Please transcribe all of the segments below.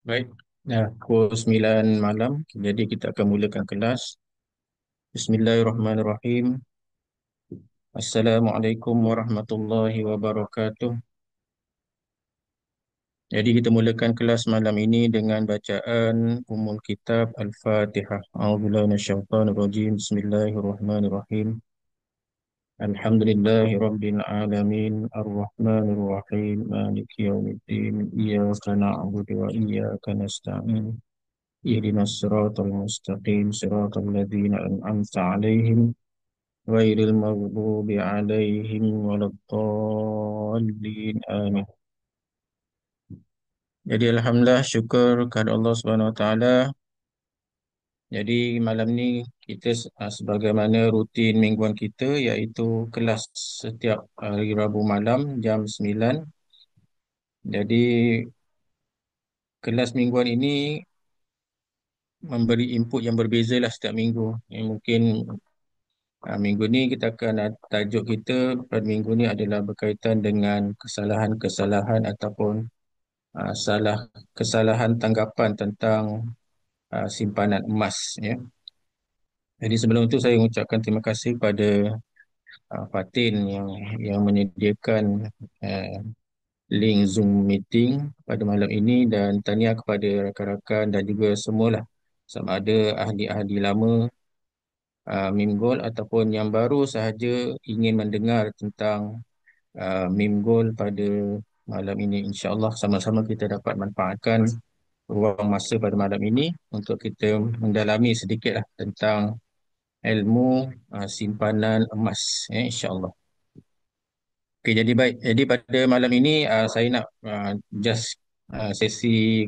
Baik, pukul 9 malam. Jadi kita akan mulakan kelas. Bismillahirrahmanirrahim. Assalamualaikum warahmatullahi wabarakatuh. Jadi kita mulakan kelas malam ini dengan bacaan Ummul Kitab Al-Fatihah. A'udzubillahi minasyaitonir rajim. Bismillahirrahmanirrahim. Alhamdulillahi rabbil alamin. Ar-Rahmanir Rahim. Maliki yaumiddin. Iyyaka na'budu wa iyyaka nasta'in. اهدنا الصراط المستقيم صراط الذين أنعمت عليهم غير المغضوب عليهم ولا الضالين آمين. Jadi Alhamdulillah syukur kepada Allah Subhanahu Wa Taala. Jadi malam ni kita sebagaimana rutin mingguan kita iaitu kelas setiap hari Rabu malam jam 9. Jadi kelas mingguan ini memberi input yang berbeza lah setiap minggu. Mungkin minggu ni kita akan tajuk kita pada minggu ni adalah berkaitan dengan kesalahan-kesalahan ataupun salah kesalahan tanggapan tentang simpanan emas ya. Jadi sebelum itu saya mengucapkan terima kasih kepada Fatin yang menyediakan uh, link Zoom meeting pada malam ini dan tahniah kepada rakan-rakan dan juga semualah sama ada ahli-ahli lama Meme Gold ataupun yang baru sahaja ingin mendengar tentang Meme Gold pada malam ini. InsyaAllah sama-sama kita dapat manfaatkan ruang masa pada malam ini untuk kita mendalami sedikitlah tentang ilmu simpanan emas ya, insyaAllah. Okey, jadi baik. Jadi pada malam ini saya nak just sesi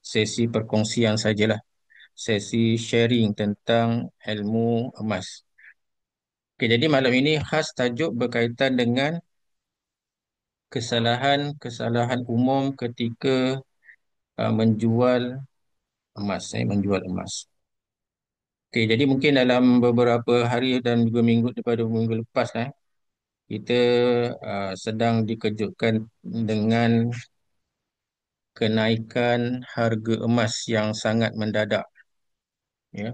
sesi perkongsian sajalah. Sesi sharing tentang ilmu emas. Okey, jadi malam ini khas tajuk berkaitan dengan kesalahan-kesalahan umum ketika menjual emas, menjual emas. Okey, jadi mungkin dalam beberapa hari dan juga minggu daripada minggu lepas kita sedang dikejutkan dengan kenaikan harga emas yang sangat mendadak ya.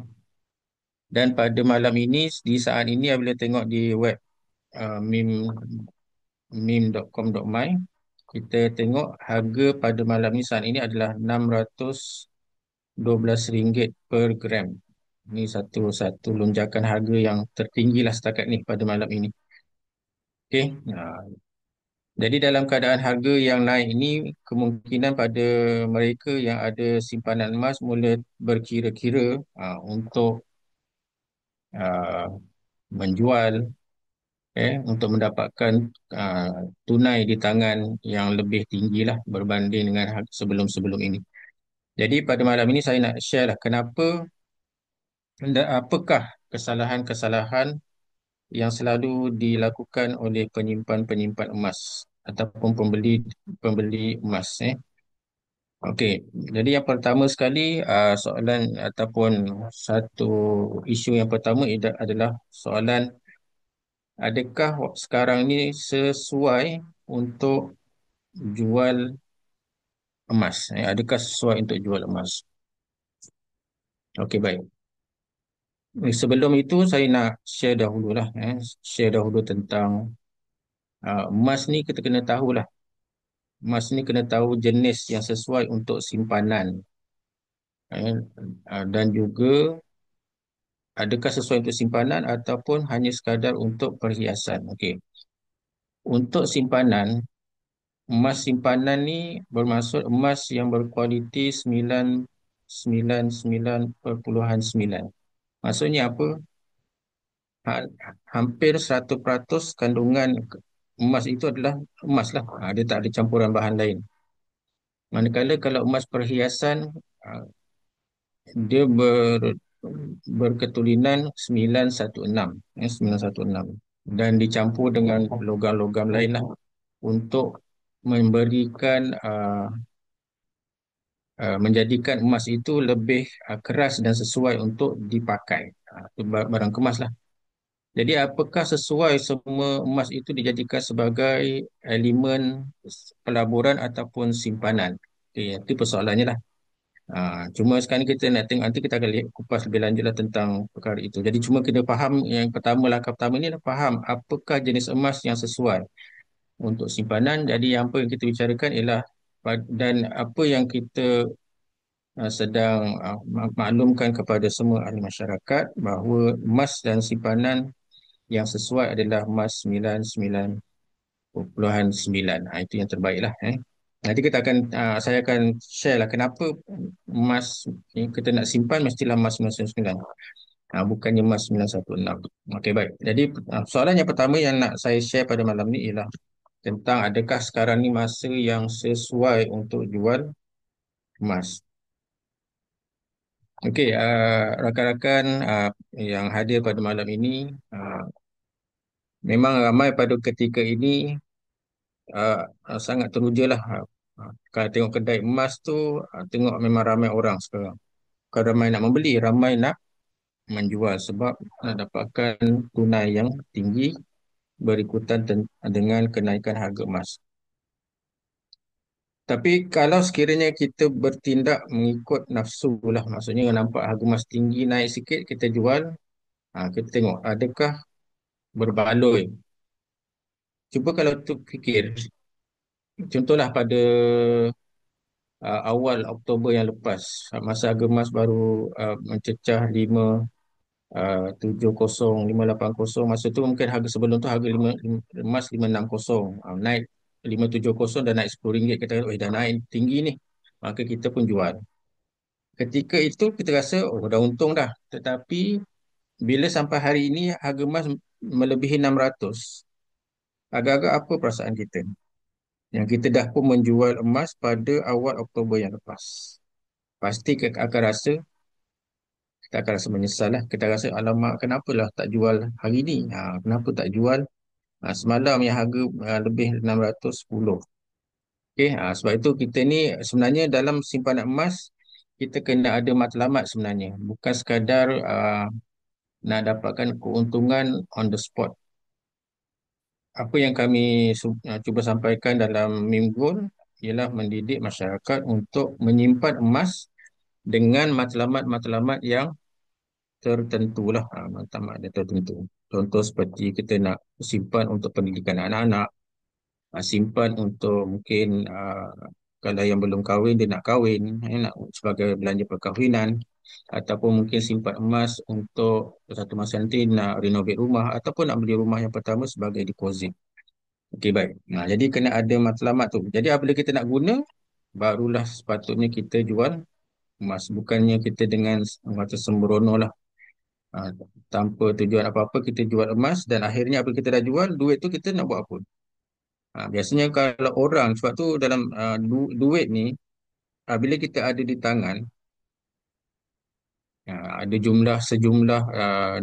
Dan pada malam ini di saat ini apabila tengok di web meme.com.my, kita tengok harga pada malam ini saat ini adalah RM612 per gram. Ini satu lonjakan harga yang tertinggi lah setakat ni pada malam ini. Okey. Jadi dalam keadaan harga yang naik ini, kemungkinan pada mereka yang ada simpanan emas mula berkira-kira untuk uh, menjual untuk mendapatkan uh, tunai di tangan yang lebih tinggi lah berbanding dengan sebelum-sebelum ini. Jadi pada malam ini saya nak share lah apakah kesalahan-kesalahan yang selalu dilakukan oleh penyimpan-penyimpan emas ataupun pembeli emas. Okey, jadi yang pertama sekali soalan ataupun satu isu yang pertama adalah soalan, adakah sekarang ni sesuai untuk jual emas? Adakah sesuai untuk jual emas? Okey, baik. Sebelum itu saya nak share dahululah, share dahulu tentang emas ni. Kita kena tahulah, emas ni kena tahu jenis yang sesuai untuk simpanan, dan juga adakah sesuai untuk simpanan ataupun hanya sekadar untuk perhiasan. Okey. Untuk simpanan, emas simpanan ni bermaksud emas yang berkualiti 99.9. Maksudnya apa? Hampir 100% kandungan emas itu adalah emas lah. Dia tak ada campuran bahan lain. Manakala kalau emas perhiasan, ah, dia berketulinan 916, 916 dan dicampur dengan logam-logam lain lah untuk memberikan menjadikan emas itu lebih keras dan sesuai untuk dipakai. Itu barang kemas lah. Jadi apakah sesuai semua emas itu dijadikan sebagai elemen pelaburan ataupun simpanan? Okay, itu persoalannya lah. Cuma sekarang ni kita nak tengok, nanti kita akan lihat kupas lebih lanjut lah tentang perkara itu. Jadi cuma kita faham yang pertama, langkah pertama ni adalah faham apakah jenis emas yang sesuai untuk simpanan. Jadi apa yang kita bicarakan ialah dan apa yang kita sedang maklumkan kepada semua ahli masyarakat bahawa emas dan simpanan yang sesuai adalah emas 99.9. Itu yang terbaik lah. Nanti saya akan share lah kenapa emas yang kita nak simpan mestilah emas 99, bukannya emas 916. Okey, baik. Jadi soalan yang pertama yang nak saya share pada malam ni ialah tentang adakah sekarang ni masa yang sesuai untuk jual emas. Okey, rakan-rakan yang hadir pada malam ini, memang ramai pada ketika ini sangat teruja lah. Kalau tengok kedai emas tu, tengok memang ramai orang sekarang. Bukan ramai nak membeli, ramai nak menjual sebab nak dapatkan tunai yang tinggi berikutan dengan kenaikan harga emas. Tapi kalau sekiranya kita bertindak mengikut nafsu lah, maksudnya nampak harga emas tinggi naik sikit, kita jual, kita tengok adakah berbaloi. Cuba kalau tu fikir, contohlah pada awal Oktober yang lepas, masa harga emas baru mencecah 570, 580. Masa tu mungkin harga sebelum tu harga emas 560, naik 570 dan naik RM10. Kita kata, dah naik tinggi ni, maka kita pun jual. Ketika itu kita rasa, oh dah untung dah. Tetapi bila sampai hari ini harga emas melebihi 600, agak-agak apa perasaan kita? Yang kita dah pun menjual emas pada awal Oktober yang lepas. Pasti kita akan rasa menyesal lah. Kita rasa, alamak, kenapalah tak jual hari ni? Kenapa tak jual semalam yang harga lebih 610? Okay, sebab itu kita ni sebenarnya dalam simpanan emas, kita kena ada matlamat sebenarnya. Bukan sekadar nak dapatkan keuntungan on the spot. Apa yang kami cuba sampaikan dalam minggu ialah mendidik masyarakat untuk menyimpan emas dengan matlamat-matlamat yang tertentu lah. Matlamat yang tertentu. Contoh seperti kita nak simpan untuk pendidikan anak-anak, simpan untuk mungkin kalau yang belum kahwin dia nak kahwin, nak sebagai belanja perkahwinan, ataupun mungkin simpan emas untuk satu masa nanti nak renovate rumah ataupun nak beli rumah yang pertama sebagai deposit. Okey, baik. Jadi kena ada matlamat tu. Jadi apabila kita nak guna, barulah sepatutnya kita jual emas. Bukannya kita dengan mata sembrono lah. Tanpa tujuan apa-apa kita jual emas dan akhirnya apabila kita dah jual, duit tu kita nak buat apa? Biasanya kalau orang, sebab tu dalam duit ni, bila kita ada di tangan, ada sejumlah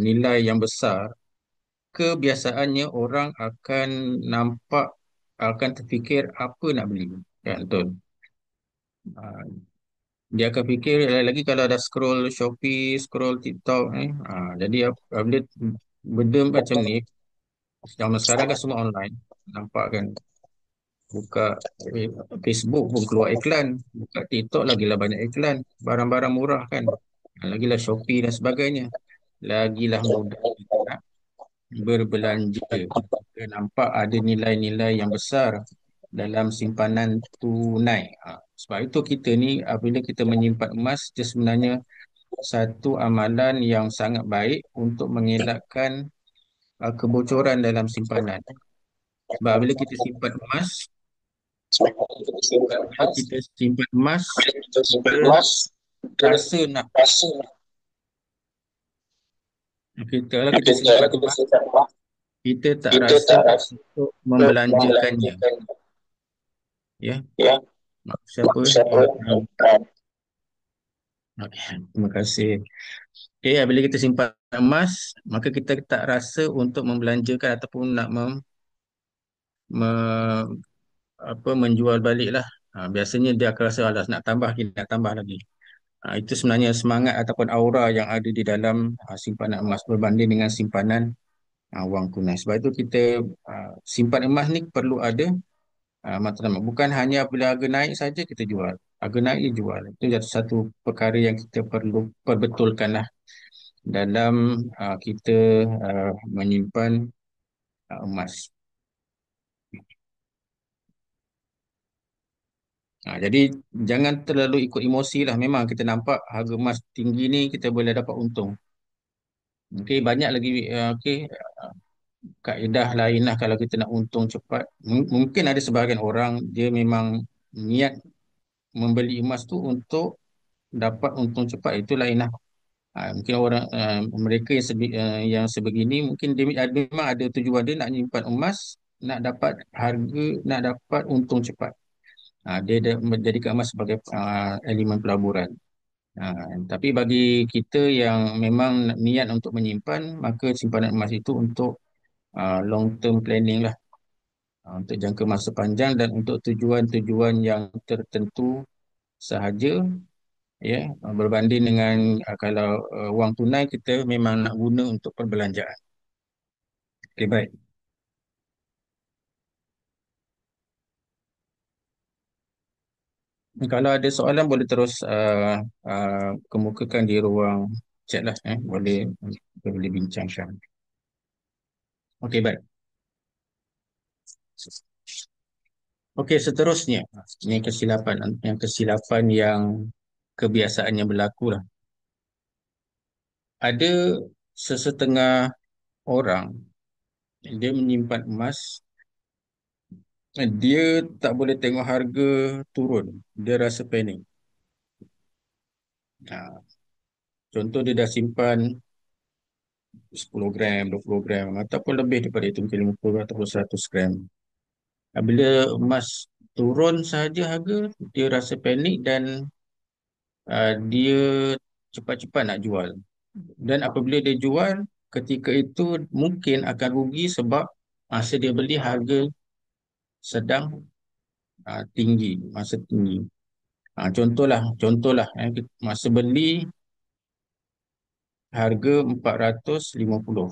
nilai yang besar, kebiasaannya orang akan terfikir apa nak beli. Ya, betul. Ah, Dia akan fikir lagi kalau ada scroll Shopee, scroll TikTok, jadi apabila benda macam ni, zaman sekarang kan semua online, nampak kan, buka Facebook pun keluar iklan, buka TikTok lagilah banyak iklan, barang-barang murah kan, lagilah Shopee dan sebagainya, lagilah mudah kita nak berbelanja. Kita nampak ada nilai-nilai yang besar dalam simpanan tunai. Sebab itu kita ni apabila kita menyimpan emas, dia sebenarnya satu amalan yang sangat baik untuk mengelakkan kebocoran dalam simpanan. Sebab bila kita simpan emas, kalau kita simpan emas, kita rasa nak kalau kita simpan emas, kita tak rasa untuk membelanjakannya. Ya, siapa? Terima kasih. Okay, bila kita simpan emas, maka kita tak rasa untuk membelanjakan ataupun nak me- menjual balik lah. Biasanya dia akan rasa, alas nak tambah lagi, nak tambah lagi. Itu sebenarnya semangat ataupun aura yang ada di dalam simpanan emas berbanding dengan simpanan wang tunai. Sebab itu kita simpan emas ni perlu ada matlamat. Bukan hanya bila harga naik saja kita jual. harga naik dia jual. Itu satu perkara yang kita perlu perbetulkan lah dalam kita menyimpan emas. Jadi jangan terlalu ikut emosi lah. Memang kita nampak harga emas tinggi ni kita boleh dapat untung. Okey, banyak lagi okey, kaedah lain lah kalau kita nak untung cepat. Mungkin ada sebahagian orang dia memang niat membeli emas tu untuk dapat untung cepat, itu lain lah. Mungkin orang mereka yang sebegini mungkin dia memang ada tujuan dia nak nyimpan emas, nak dapat harga, nak dapat untung cepat. Dia menjadikan emas sebagai elemen pelaburan. Tapi bagi kita yang memang niat untuk menyimpan, maka simpanan emas itu untuk long term planning lah, untuk jangka masa panjang dan untuk tujuan-tujuan yang tertentu sahaja, ya, berbanding dengan kalau wang tunai kita memang nak guna untuk perbelanjaan. Okey, baik. Kalau ada soalan boleh terus kemukakan di ruang chat lah, boleh kita boleh bincangkan. Okey, baik. Okey, seterusnya ini kesilapan yang kebiasaannya berlaku lah. Ada sesetengah orang dia menyimpan emas, dia tak boleh tengok harga turun, dia rasa panik. Ha, contoh dia dah simpan 10 gram, 20 gram ataupun lebih daripada itu, mungkin 50 ataupun 100 gram. Bila emas turun sahaja harga, dia rasa panik dan dia cepat-cepat nak jual. Dan apabila dia jual, ketika itu mungkin akan rugi sebab masa dia beli harga sedang tinggi, masa tinggi. Contohlah, masa beli harga 450.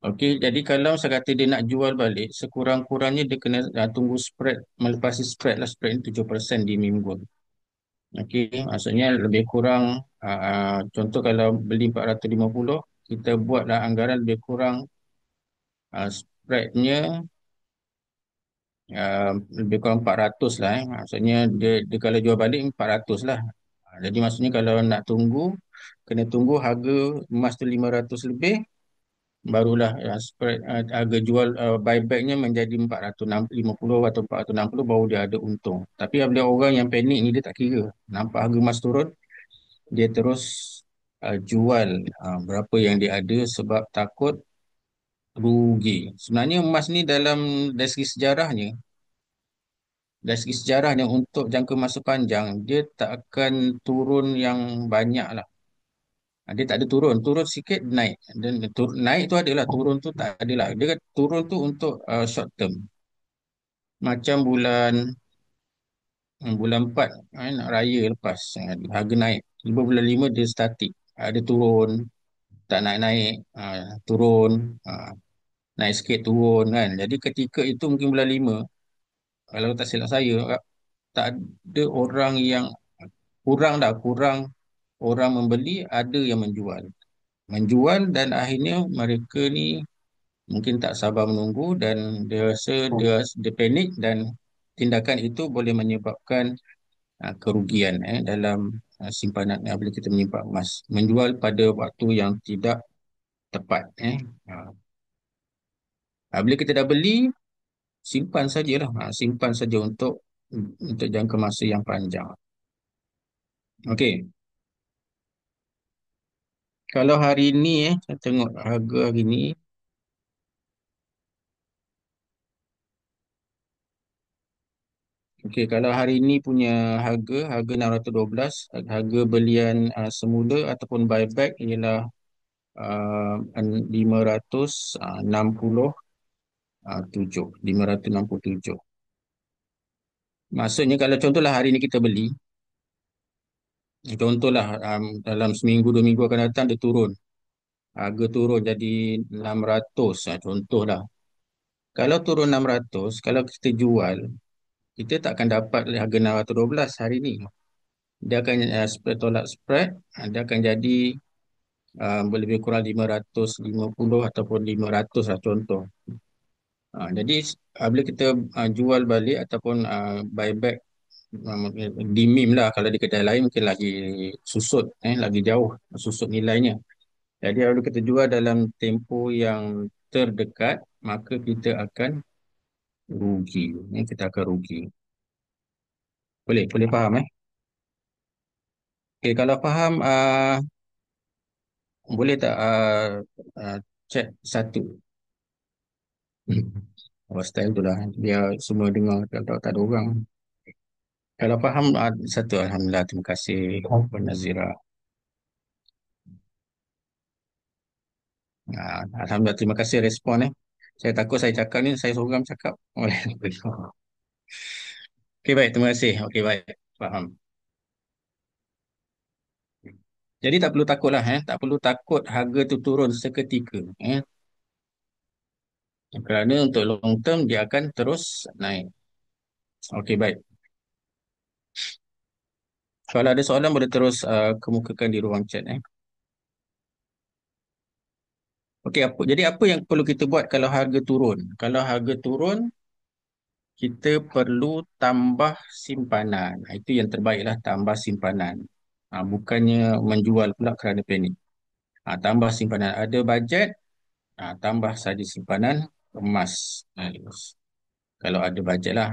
Okey, jadi kalau saya kata dia nak jual balik, sekurang-kurangnya dia kena tunggu spread, melepasi spread lah, spread ni 7% di minggu. Okey, maksudnya lebih kurang, contoh kalau beli 450, kita buatlah anggaran lebih kurang spreadnya uh, lebih kurang 400 lah. Maksudnya dia kalau jual balik 400 lah. Jadi maksudnya kalau nak tunggu, kena tunggu harga emas tu 500 lebih, barulah spread harga jual buybacknya menjadi 450 atau 460, baru dia ada untung. Tapi apabila orang yang panik ni, dia tak kira. Nampak harga emas turun, dia terus jual berapa yang dia ada sebab takut rugi. Sebenarnya emas ni dari segi sejarahnya, untuk jangka masa panjang, dia tak akan turun yang banyak lah. Dia tak ada turun, turun sikit naik. Dan naik tu adalah, turun tu tak adalah. Dia turun tu untuk short term. Macam bulan 4 nak raya lepas, harga naik. Tiba bulan 5 dia statik. Ada turun, tak naik-naik, turun, naik sikit turun kan. Jadi ketika itu mungkin bulan 5, kalau tak silap saya, tak ada orang yang kurang orang membeli, ada yang menjual dan akhirnya mereka ni mungkin tak sabar menunggu dan dia rasa dia panik, dan tindakan itu boleh menyebabkan kerugian dalam simpanan bila kita menyimpan emas, menjual pada waktu yang tidak tepat. Bila kita dah beli, simpan sajalah, simpan saja untuk jangka masa yang panjang. Okey, kalau hari ni saya tengok harga hari ni. Okey, kalau hari ini punya harga 612, harga belian semula ataupun buyback ialah 567. 567. Maksudnya kalau contohlah hari ini kita beli, contohlah dalam seminggu 2 minggu akan datang dia turun. Harga turun jadi 600, contohlah. Kalau turun 600, kalau kita jual, kita tak akan dapat harga 612 hari ni. Dia akan spread tolak spread, dia akan jadi lebih kurang 550 ataupun 500 lah contoh. Jadi bila kita jual balik ataupun buy back, di meme lah, kalau di kedai lain mungkin lagi susut, lagi jauh susut nilainya. Jadi kalau kita jual dalam tempoh yang terdekat, maka kita akan rugi. Kita akan rugi. Boleh, boleh faham Okay, kalau faham, boleh tak uh, chat satu. Style tu lah, biar semua dengar, kalau tak ada orang. Kalau faham, satu. Alhamdulillah, terima kasih Puan Nazira. Alhamdulillah, terima kasih respon. Saya takut saya cakap ni, saya seorang cakap. Okey, baik, terima kasih. Okey, baik, faham. Jadi tak perlu takut lah, tak perlu takut harga tu turun seketika. Kerana untuk long term, dia akan terus naik. Okey, baik. Kalau ada soalan, boleh terus kemukakan di ruang chat. Okey, jadi apa yang perlu kita buat kalau harga turun? Kalau harga turun, kita perlu tambah simpanan. Itu yang terbaiklah, tambah simpanan. Bukannya menjual pula kerana panik. Tambah simpanan. Ada bajet, tambah saja simpanan emas. Kalau ada bajet lah.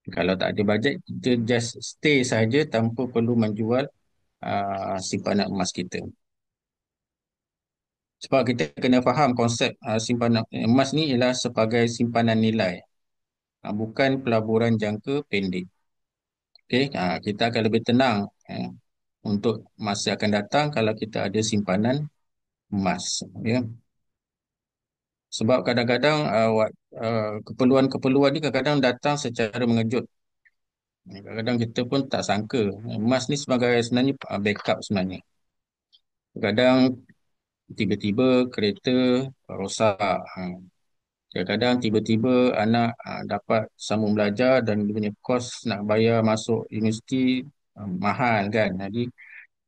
Kalau tak ada bajet, kita just stay saja tanpa perlu menjual simpanan emas kita. Sebab kita kena faham konsep simpanan emas ni ialah sebagai simpanan nilai. Bukan pelaburan jangka pendek. Okey, kita akan lebih tenang untuk masa akan datang kalau kita ada simpanan emas. Ya. Sebab kadang-kadang keperluan-keperluan ni kadang-kadang datang secara mengejut. Kadang-kadang kita pun tak sangka. Emas ni sebagai sebenarnya backup sebenarnya. Kadang tiba-tiba kereta rosak. Kadang-kadang tiba-tiba anak dapat sambung belajar dan dia punya kos nak bayar masuk universiti mahal kan. Jadi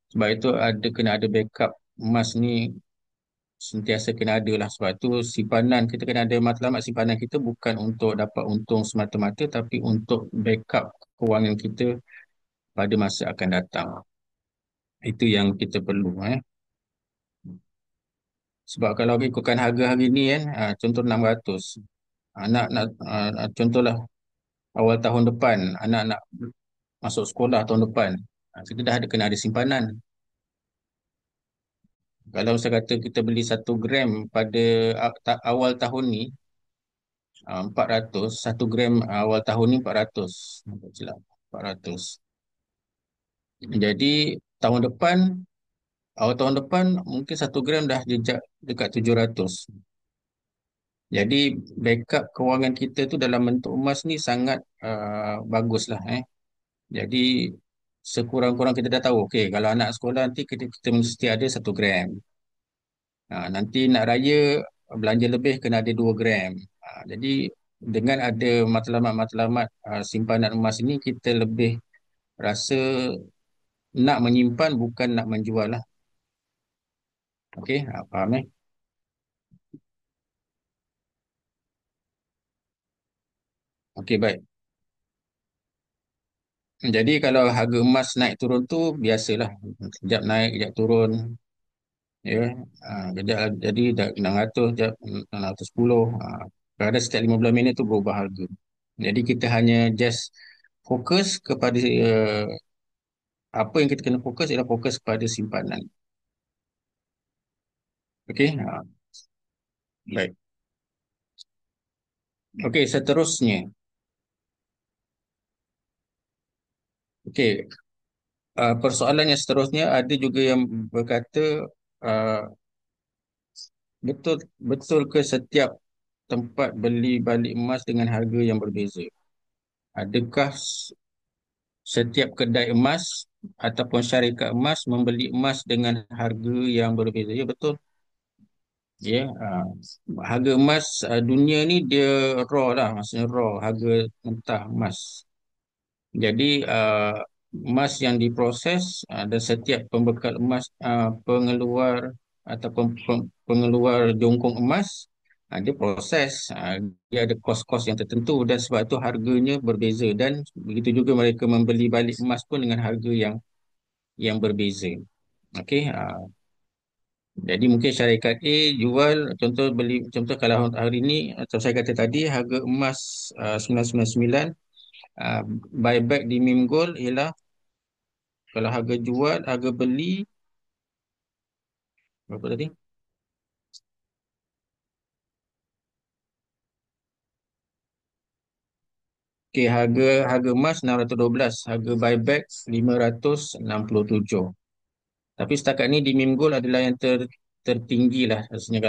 sebab itu kena ada backup. Emas ni sentiasa kena ada lah. Sebab itu simpanan kita kena ada matlamat simpanan kita bukan untuk dapat untung semata-mata tapi untuk backup kewangan kita pada masa akan datang. Itu yang kita perlu. Sebab kalau ikutkan harga hari ni kan, contoh 600. Anak nak contohlah awal tahun depan anak nak masuk sekolah tahun depan. Kita dah ada kena ada simpanan. Kalau saya kata kita beli 1 gram pada awal tahun ni 400, 1 gram awal tahun ni 400. Tak silap, 400. Jadi tahun depan, awal tahun depan mungkin 1 gram dah jejak dekat 700. Jadi backup kewangan kita tu dalam bentuk emas ni sangat bagus lah. Jadi sekurang-kurang kita dah tahu, okey, kalau anak sekolah nanti kita mesti ada 1 gram. Nanti nak raya belanja lebih kena ada 2 gram. Jadi dengan ada matlamat-matlamat simpanan emas ini kita lebih rasa nak menyimpan bukan nak menjual lah. Okey, faham Okey, baik. Jadi kalau harga emas naik turun tu biasalah. Kejap naik, kejap turun. Ya, kejap jadi dah 600, kejap 610. Kadang setiap 15 minit tu berubah harga. Jadi kita hanya just fokus kepada apa yang kita kena fokus ialah fokus pada simpanan. Okey, baik. Okey, seterusnya. Okey, persoalan yang seterusnya ada juga yang berkata uh, betul betul ke setiap tempat beli balik emas dengan harga yang berbeza? Adakah setiap kedai emas ataupun syarikat emas membeli emas dengan harga yang berbeza? Ya, betul. Ya, harga emas dunia ni dia raw lah, maksudnya raw, harga mentah emas. Jadi emas yang diproses dan setiap pembekal emas pengeluar ataupun pengeluar jongkong emas dia proses, dia ada kos-kos yang tertentu dan sebab itu harganya berbeza dan begitu juga mereka membeli balik emas pun dengan harga yang berbeza. Okey, jadi mungkin syarikat A jual, contoh beli, contoh kalau hari ini atau saya kata tadi harga emas 999, uh, buyback di Mim Gold ialah kalau harga jual, harga beli berapa tadi? Okey, harga harga emas 612, harga buyback 567. Tapi setakat ni di Mim Gold adalah yang tertinggi lah. Maksudnya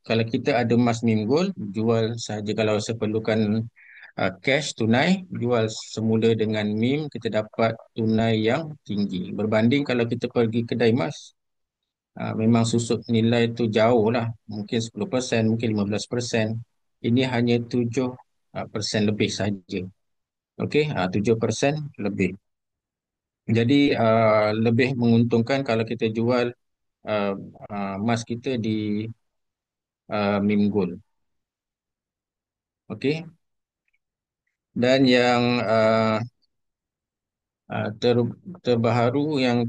kalau kita ada emas Mim Gold, jual sahaja kalau seperlukan cash tunai, jual semula dengan Mim, kita dapat tunai yang tinggi. Berbanding kalau kita pergi kedai emas, memang susut nilai tu jauh lah. Mungkin 10%, mungkin 15%. Ini hanya 7% lebih saja. Okey, 7% lebih. Jadi lebih menguntungkan kalau kita jual uh, emas kita di Mim Gold. Okey. Dan yang terbaru yang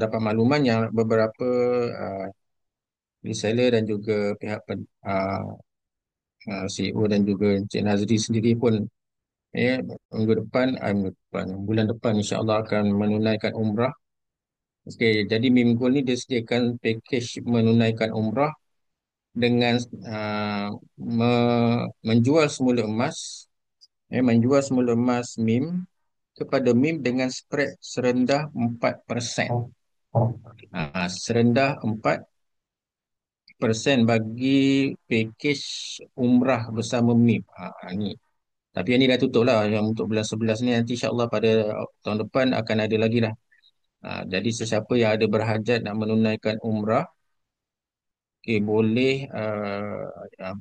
dapat makluman yang beberapa uh, reseller dan juga pihak CEO dan juga Encik Nazri sendiri pun minggu depan, bulan depan insya-Allah akan menunaikan umrah. Okey, jadi Mim Gold ni dia sediakan package menunaikan umrah dengan menjual semula emas, menjual semula emas Mim kepada Mim dengan spread serendah 4%. Serendah 4% bagi package umrah bersama MIP. Ni. Tapi yang ni dah tutup lah. Yang untuk bulan 11 ni nanti insyaAllah pada tahun depan akan ada lagi lah. Jadi sesiapa yang ada berhajat nak menunaikan umrah, okay, boleh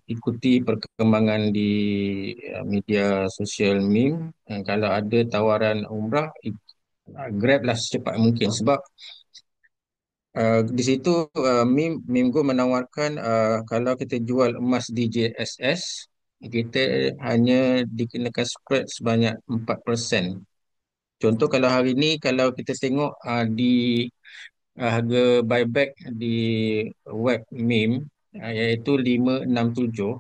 ikuti perkembangan di media sosial MIM. Kalau ada tawaran umrah, grab lah secepat mungkin. Sebab di situ Mimgo menawarkan kalau kita jual emas di JSS, kita hanya dikenakan spread sebanyak 4%. Contoh kalau hari ini kalau kita tengok di harga buyback di web MIM iaitu 567.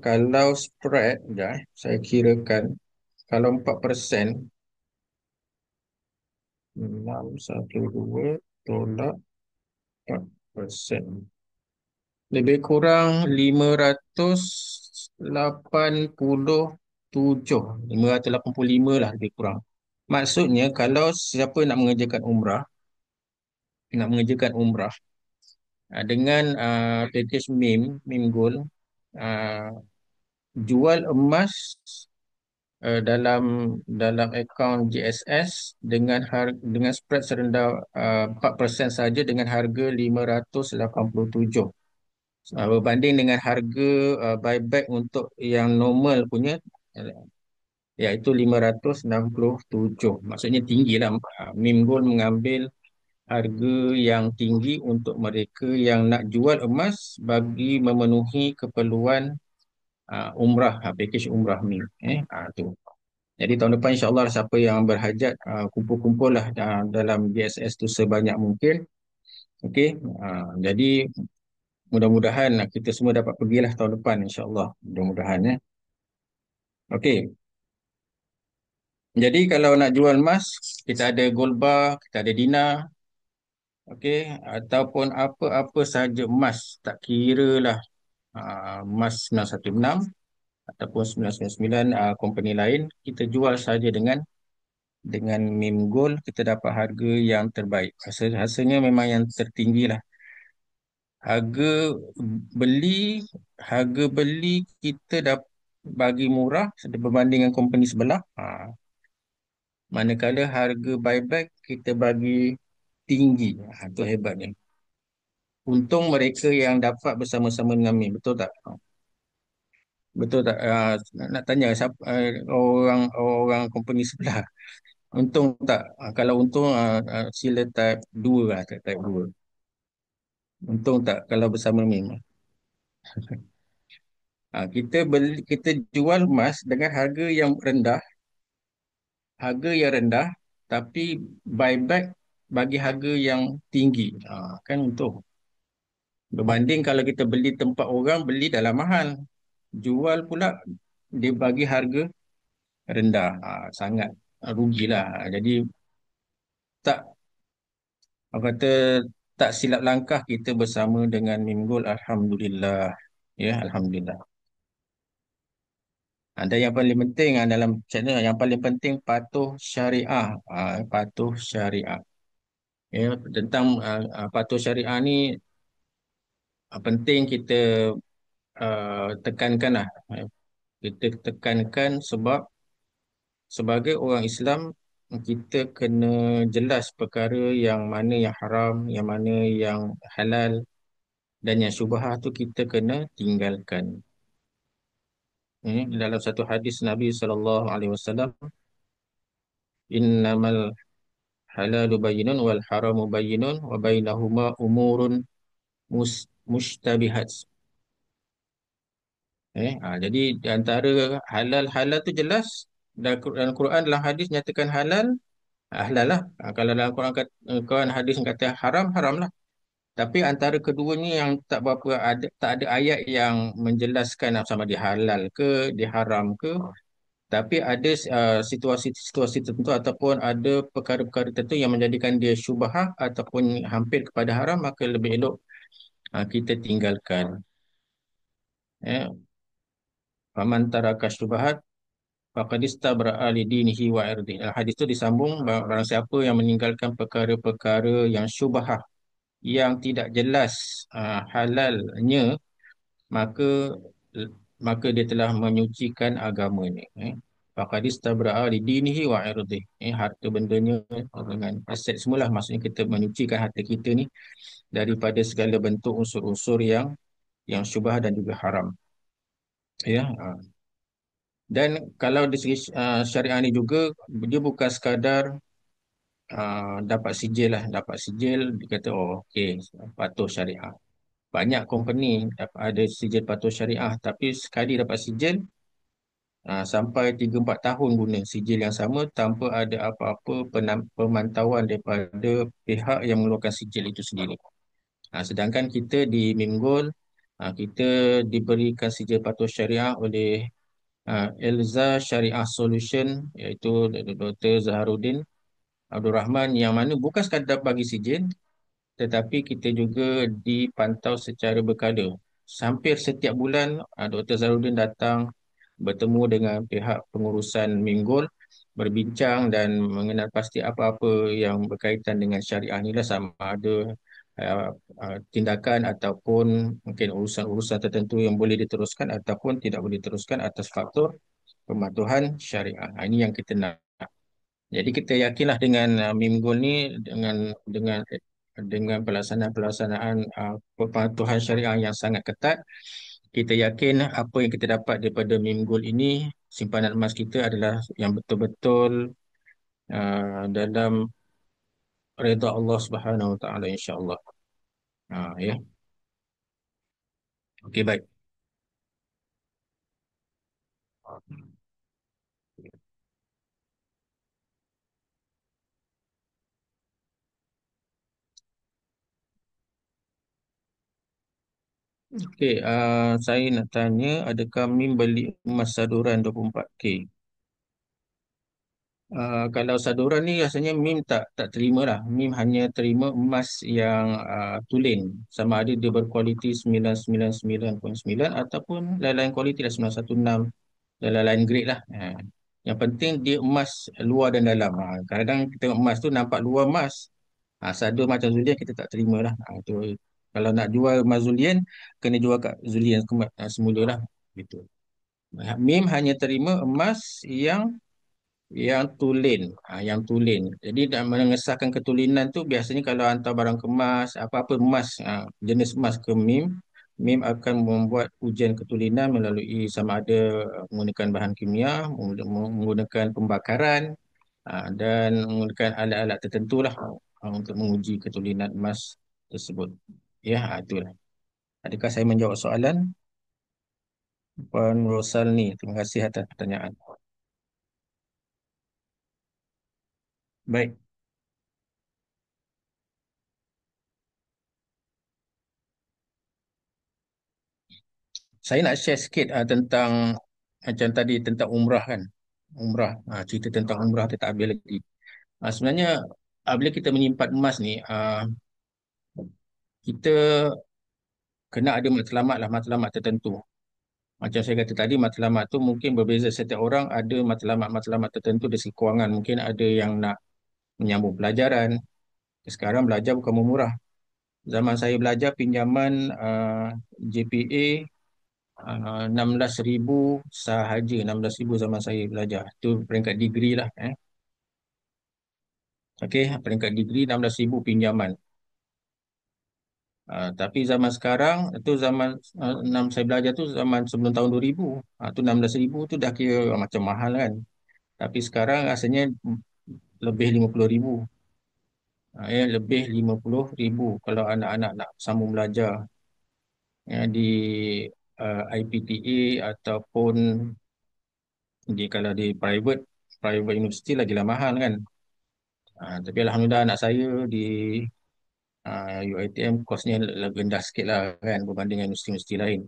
Kalau spread ya, saya kirakan kalau 4%, 612 tolak 4%. Lebih kurang 587, 585 lah lebih kurang. Maksudnya kalau siapa nak mengerjakan umrah, dengan package MIM Gold, uh, jual emas dalam akaun GSS dengan spread serendah 4% saja dengan harga 587. Berbanding dengan harga buyback untuk yang normal punya iaitu 567. Maksudnya tinggilah. Mim Gold mengambil harga yang tinggi untuk mereka yang nak jual emas bagi memenuhi keperluan umrah, package umrah Mim. Tu. Jadi tahun depan insya-Allah siapa yang berhajat kumpul-kumpul lah dalam BSS tu sebanyak mungkin. Okey. Jadi mudah-mudahan kita semua dapat pergilah tahun depan insya-Allah. Mudah-mudahan ya. Okey. Jadi kalau nak jual emas, kita ada gold bar, kita ada dinar, okey, ataupun apa-apa sahaja emas, tak kira lah emas 916 ataupun 999 company lain, kita jual saja dengan Mim Gold, kita dapat harga yang terbaik. Hasilnya memang yang tertinggi lah. Harga beli harga beli kita dapat bagi murah berbanding dengan company sebelah. Manakala harga buyback kita bagi tinggi. Itu hebatnya. untung mereka yang dapat bersama-sama dengan MIM, betul tak? Betul tak? Nak tanya siapa, orang orang company sebelah. Untung tak? Kalau untung, sila type 2 lah, type 2. Untung tak kalau bersama MIM? Kita jual emas dengan harga yang rendah, tapi buyback bagi harga yang tinggi. Kan untung. Berbanding kalau kita beli tempat orang, beli dalam mahal. Jual pula dia bagi harga rendah. Sangat rugilah. Jadi tak, orang kata tak silap langkah kita bersama dengan Minggul. Alhamdulillah. Ya, Alhamdulillah. Dan yang paling penting, dalam channel yang paling penting patuh syariah. Patuh syariah. Ya, tentang patuh syariah ni penting kita tekankan lah. Kita tekankan sebab sebagai orang Islam kita kena jelas perkara yang mana yang haram, yang mana yang halal, dan yang syubhah tu kita kena tinggalkan. Dalam satu hadis Nabi SAW, innamal halalu bayyinun wal haramu bayyinun wa bainahuma umurun mushtabihat. Jadi di antara halal tu jelas, dalam Quran dalam hadis nyatakan halal, halal lah. Kalau dalam Quran hadis kata haram, haram lah. Tapi antara keduanya yang tak ada ayat yang menjelaskan sama dia halal ke, dia haram ke. Tapi ada situasi-situasi tertentu ataupun ada perkara-perkara tertentu yang menjadikan dia syubhah ataupun hampir kepada haram, maka lebih elok kita tinggalkan. Ya, faman taraka syubhat faqad istabra'a li dinihi wa irdihi. Hadis itu disambung, barang siapa yang meninggalkan perkara-perkara yang syubhah, yang tidak jelas halalnya, maka maka dia telah menyucikan agamanya. Faqad istabra'a li dinihi wa irdihi. Harta bendanya dengan aset semualah, maksudnya kita menyucikan harta kita ni daripada segala bentuk unsur-unsur yang syubhah dan juga haram. Ya. Dan kalau dari segi syariah ni juga, dia bukan sekadar dapat sijil dia kata oh okey, patuh syariah. Banyak company ada sijil patuh syariah, tapi sekali dapat sijil, sampai 3-4 tahun guna sijil yang sama tanpa ada apa-apa pemantauan daripada pihak yang mengeluarkan sijil itu sendiri. Sedangkan kita di Minggul, kita diberikan sijil patuh syariah oleh Elza Syariah Solution, iaitu Dr. Zaharuddin Abdul Rahman, yang mana bukan sekadar bagi sijil, tetapi kita juga dipantau secara berkala. Hampir setiap bulan Dr. Zaharuddin datang bertemu dengan pihak pengurusan Minggul, berbincang dan mengenal pasti apa-apa yang berkaitan dengan syariah ni lah, sama ada uh, tindakan ataupun mungkin urusan-urusan tertentu yang boleh diteruskan ataupun tidak boleh diteruskan atas faktor pematuhan syariah. Ini yang kita nak. Jadi kita yakinlah dengan Mimgul ni, dengan pelaksanaan pematuhan syariah yang sangat ketat, kita yakin apa yang kita dapat daripada Mimgul ini, simpanan emas kita adalah yang betul-betul dalam redha Allah Subhanahu Wa Taala, insya-Allah. Ya. Okey, baik. Okey, saya nak tanya, adakah Mim beli emas saduran 24K? Kalau saduran ni rasanya MIM tak terima lah. MIM hanya terima emas yang tulen. Sama ada dia berkualiti 999.9 ataupun lain-lain kualiti lah, 916 dan lain-lain grade lah. Yang penting dia emas luar dan dalam. Kadang-kadang kita tengok emas tu nampak luar emas. Sadur macam Zulian kita tak terima lah. Itu, kalau nak jual emas Zulian, kena jual kat Zulian semula lah. Gitu. MIM hanya terima emas yang Yang tulen, yang tulen. Jadi nak mengesahkan ketulinan tu biasanya kalau hantar barang kemas, apa-apa emas, jenis emas ke MIM, MIM akan membuat ujian ketulinan melalui sama ada menggunakan bahan kimia, menggunakan pembakaran, dan menggunakan alat-alat tertentu lah untuk menguji ketulinan emas tersebut. Ya, itulah. Adakah saya menjawab soalan Puan Rosalni? Terima kasih atas pertanyaan. Baik. Saya nak share sikit tentang macam tadi tentang umrah kan. Umrah, cerita tentang umrah kita ambil lagi. Sebenarnya bila kita menyimpan emas ni, kita kena ada matlamat lah, matlamat tertentu. Macam saya kata tadi, matlamat tu mungkin berbeza setiap orang, ada matlamat-matlamat tertentu dari segi kewangan. Mungkin ada yang nak menyambung pelajaran. Sekarang belajar bukan memurah. Zaman saya belajar pinjaman JPA 16,000 sahaja, 16,000 zaman saya belajar. Itu peringkat degree lah. Okey, peringkat degree 16,000 pinjaman. Tapi zaman sekarang, itu zaman saya belajar tu zaman sebelum tahun 2000. Tu 16,000 tu dah kira macam mahal kan. Tapi sekarang rasanya lebih 50,000. Lebih 50,000 kalau anak-anak nak sambung belajar di IPTA ataupun kalau di private university lagilah mahal kan. Tapi Alhamdulillah anak saya di UiTM kosnya lebih rendah sikit lah kan berbanding dengan universiti-universiti lain.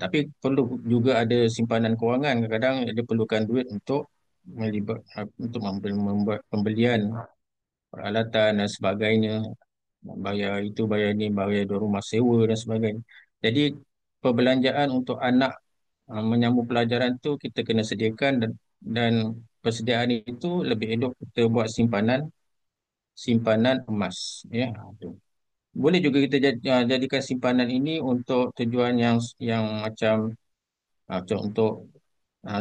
Tapi perlu juga ada simpanan kewangan. Kadang-kadang dia perlukan duit untuk membuat pembelian peralatan dan sebagainya, bayar itu, bayar ini, bayar rumah sewa dan sebagainya. Jadi perbelanjaan untuk anak menyambung pelajaran tu kita kena sediakan, dan persediaan itu lebih elok kita buat simpanan emas. Ya, tu. Boleh juga kita jadikan simpanan ini untuk tujuan yang macam untuk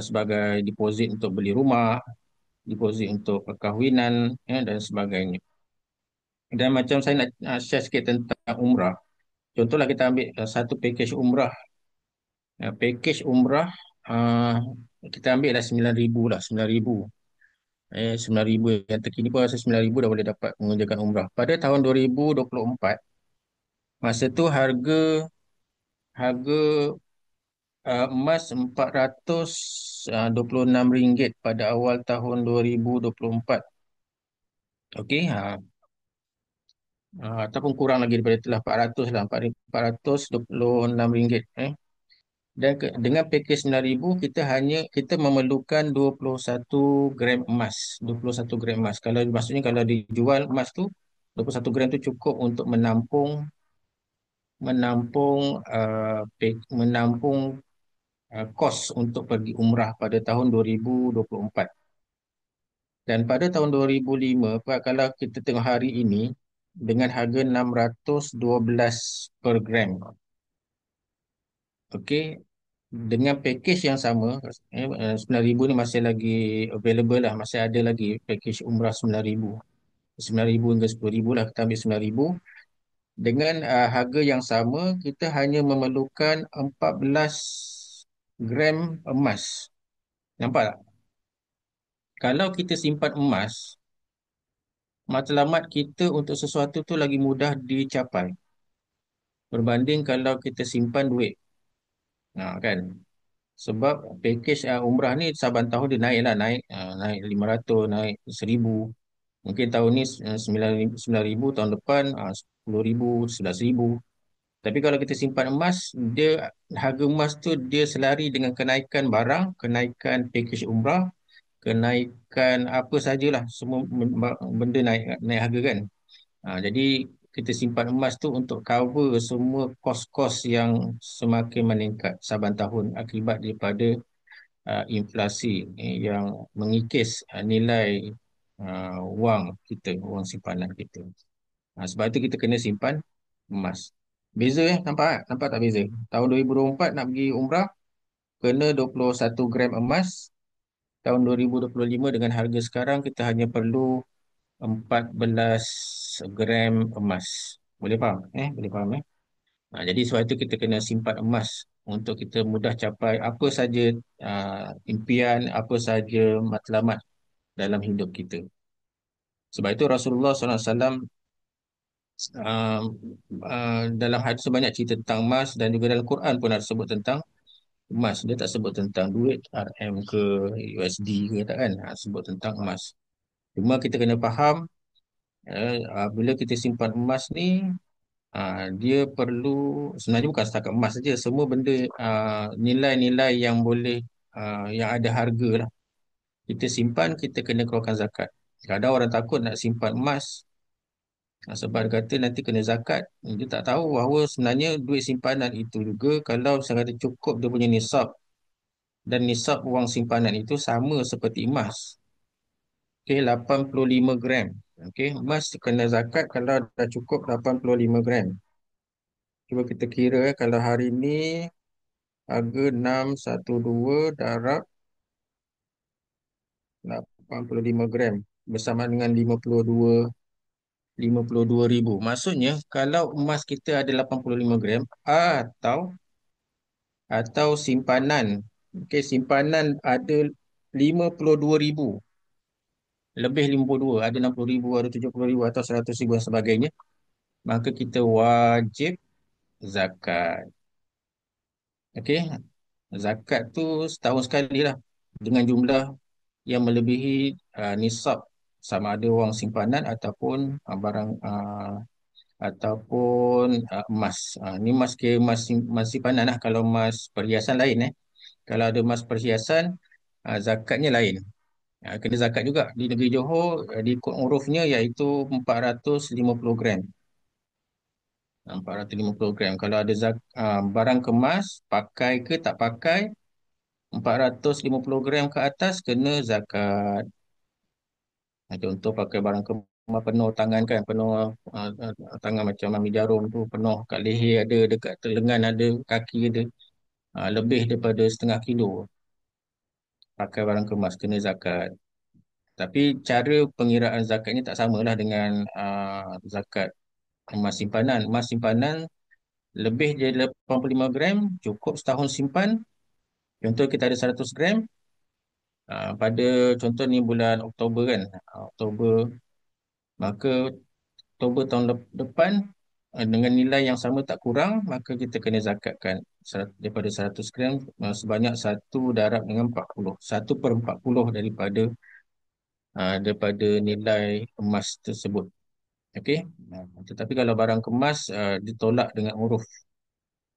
sebagai deposit untuk beli rumah, deposit untuk perkahwinan, ya, dan sebagainya. Dan macam saya nak share sikit tentang umrah. Contohlah kita ambil satu package umrah. Package umrah uh, kita ambil lah 9,000 lah, 9,000. 9,000 yang terkini pun rasa 9,000 dah boleh dapat mengerjakan umrah. Pada tahun 2024, masa tu harga emas RM426 pada awal tahun 2024. Okey, ataupun kurang lagi daripada itulah, 400 lah, RM426. Dan dengan package 9,000 kita memerlukan 21 gram emas. 21 gram emas. Kalau maksudnya kalau dijual emas tu 21 gram tu cukup untuk menampung menampung kos untuk pergi umrah pada tahun 2024. Dan pada tahun 2005, Pak, kalau kita tengok hari ini dengan harga 612 per gram. Okey, dengan package yang sama, 9,000 ni masih lagi available lah, masih ada lagi package umrah 9,000. 9,000 hingga 10,000 lah, kita ambil 9,000. Dengan harga yang sama, kita hanya memerlukan 14 gram emas. Nampak tak? Kalau kita simpan emas, matlamat kita untuk sesuatu tu lagi mudah dicapai berbanding kalau kita simpan duit. Kan? Sebab package umrah ni saban tahun dia naik lah, naik 500, naik 1,000. Mungkin tahun ni 9,000, tahun depan 10,000, 11,000. Tapi kalau kita simpan emas, harga emas tu dia selari dengan kenaikan barang, kenaikan package umrah, kenaikan apa sajalah, semua benda naik naik harga kan. Jadi kita simpan emas tu untuk cover semua kos-kos yang semakin meningkat saban tahun akibat daripada inflasi yang mengikis nilai wang kita, wang simpanan kita. Sebab itu kita kena simpan emas. Beza nampak tak? Nampak tak beza? Tahun 2024 nak pergi umrah, kena 21 gram emas. tahun 2025 dengan harga sekarang kita hanya perlu 14 gram emas. Boleh faham? Boleh faham, eh? Jadi sebab itu kita kena simpan emas untuk kita mudah capai apa saja impian, apa saja matlamat dalam hidup kita. Sebab itu Rasulullah SAW uh, dalam hadis sebanyak cerita tentang emas dan juga dalam Quran pun ada sebut tentang emas. Dia tak sebut tentang duit RM ke USD ke, tak kan? Sebut tentang emas. Cuma kita kena faham bila kita simpan emas ni, dia perlu, sebenarnya bukan setakat emas saja, semua benda, nilai-nilai yang boleh, yang ada harga lah. Kita simpan, kita kena keluarkan zakat. Kadang orang takut nak simpan emas, sebab dia kata nanti kena zakat. Dia tak tahu bahawa sebenarnya duit simpanan itu juga, kalau misalnya kata cukup dia punya nisab, dan nisab wang simpanan itu sama seperti emas. Okey, 85 gram. Okey, emas kena zakat kalau dah cukup 85 gram. Cuba kita kira, kalau hari ni harga 612 darab 85 gram bersama dengan 52 ribu. Maksudnya kalau emas kita ada 85 gram atau simpanan, okey, simpanan ada 52 ribu, lebih 52, ada 60 ribu, ada 70 ribu atau 100 ribu dan sebagainya, maka kita wajib zakat. Okey, zakat tu setahun sekali lah dengan jumlah yang melebihi nisab, sama ada wang simpanan ataupun emas. Ni emas, kira emas simpanan lah. Kalau emas perhiasan lain, kalau ada emas perhiasan, zakatnya lain. Kena zakat juga di negeri Johor, di kod urufnya iaitu 450 gram. 450 gram. Kalau ada barang kemas, pakai ke tak pakai, 450 gram ke atas kena zakat. Contoh pakai barang kemas penuh tangan kan, penuh tangan macam Mami Jarum tu, penuh kat leher ada, dekat lengan ada, kaki ada, lebih daripada setengah kilo, pakai barang kemas kena zakat. Tapi cara pengiraan zakatnya tak samalah dengan zakat emas simpanan. Emas simpanan lebih dari 85 gram cukup setahun simpan. Contoh kita ada 100 gram, pada contoh ni bulan Oktober kan, Oktober, maka Oktober tahun depan, dengan nilai yang sama tak kurang, maka kita kena zakatkan daripada 100 gram, sebanyak 1 darab dengan 40, 1/40 daripada nilai emas tersebut. Okey. Tetapi kalau barang kemas, ditolak dengan huruf.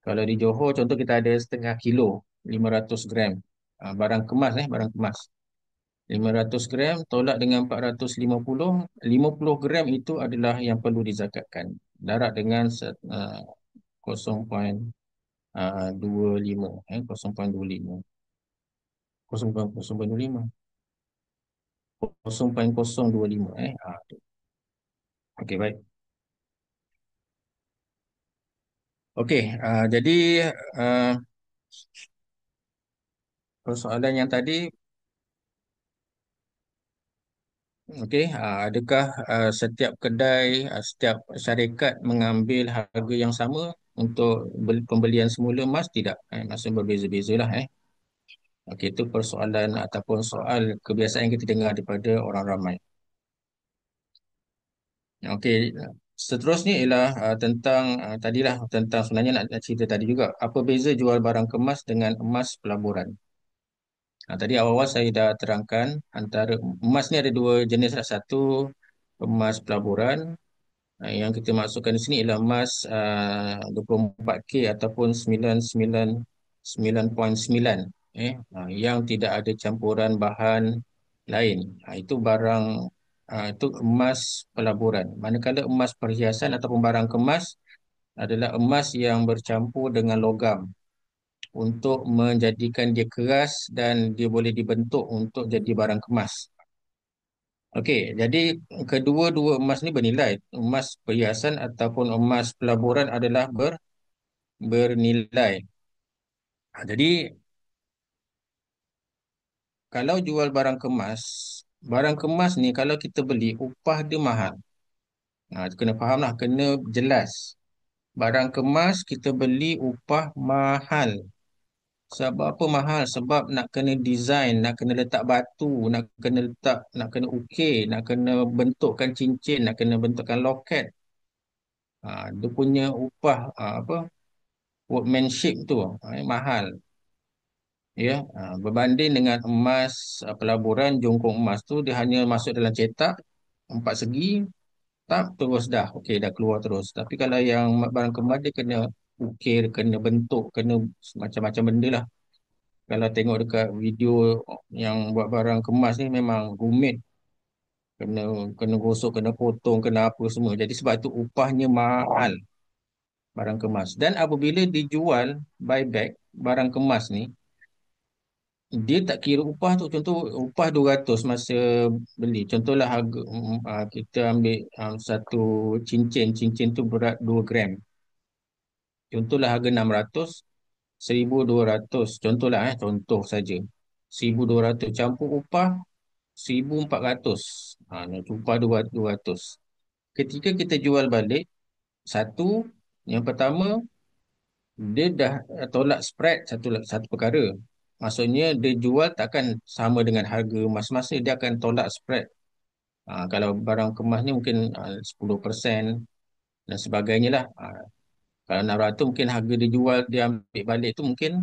Kalau di Johor contoh kita ada setengah kilo, 500 gram, barang kemas, barang kemas 500 gram tolak dengan 450, 50 gram itu adalah yang perlu dizakatkan. Darab dengan 0.25, 0.25, 0.025, 0.025, tu. Okey, baik. Okey, jadi uh, persoalan yang tadi, okey, adakah setiap kedai, setiap syarikat mengambil harga yang sama untuk pembelian semula emas? Tidak, maksudnya berbeza-beza lah. Okey, itu persoalan ataupun soal kebiasaan yang kita dengar daripada orang ramai. Okey, seterusnya ialah tentang tadilah tentang, sebenarnya nak cerita tadi juga, apa beza jual barang kemas dengan emas pelaburan. Tadi awal-awal saya dah terangkan antara emas ni ada dua jenis lah. Satu, emas pelaburan. Yang kita maksudkan di sini ialah emas 24K ataupun 99.9, yang tidak ada campuran bahan lain. Itu barang, itu emas pelaburan. Manakala emas perhiasan ataupun barang kemas adalah emas yang bercampur dengan logam untuk menjadikan dia keras dan dia boleh dibentuk untuk jadi barang kemas. Okey, jadi kedua-dua emas ni bernilai. Emas perhiasan ataupun emas pelaburan adalah bernilai. Jadi kalau jual barang kemas ni kalau kita beli upah dia mahal. Kena faham lah, kena jelas. Barang kemas kita beli upah mahal. Sebab apa mahal? Sebab nak kena design, nak kena letak batu, nak kena ukir, nak kena bentukkan cincin, nak kena bentukkan loket. Dia punya upah apa? Workmanship tu mahal. Ya, berbanding dengan emas pelaburan jongkong emas tu dia hanya masuk dalam cetak empat segi, tak terus dah, okey dah keluar terus. Tapi kalau yang barang kemas dia kena ukir, kena bentuk, kena macam-macam benda lah. Kalau tengok dekat video yang buat barang kemas ni memang rumit, kena kena gosok, kena potong, kena apa semua. Jadi sebab tu upahnya mahal barang kemas. Dan apabila dijual buyback barang kemas ni, dia tak kira upah tu. Contoh upah 200 masa beli. Contohlah harga kita ambil satu cincin tu berat 2 gram. Contohlah harga 600, 1,200. Contohlah contoh saja. 1,200 campur upah 1,400. Nah, upah 200. Ketika kita jual balik, satu, yang pertama, dia dah tolak spread satu satu perkara. Maksudnya dia jual takkan sama dengan harga masa-masa, dia akan tolak spread. Kalau barang kemas ni mungkin 10% dan sebagainya lah. Kalau 600 mungkin harga dia jual, dia ambil balik tu mungkin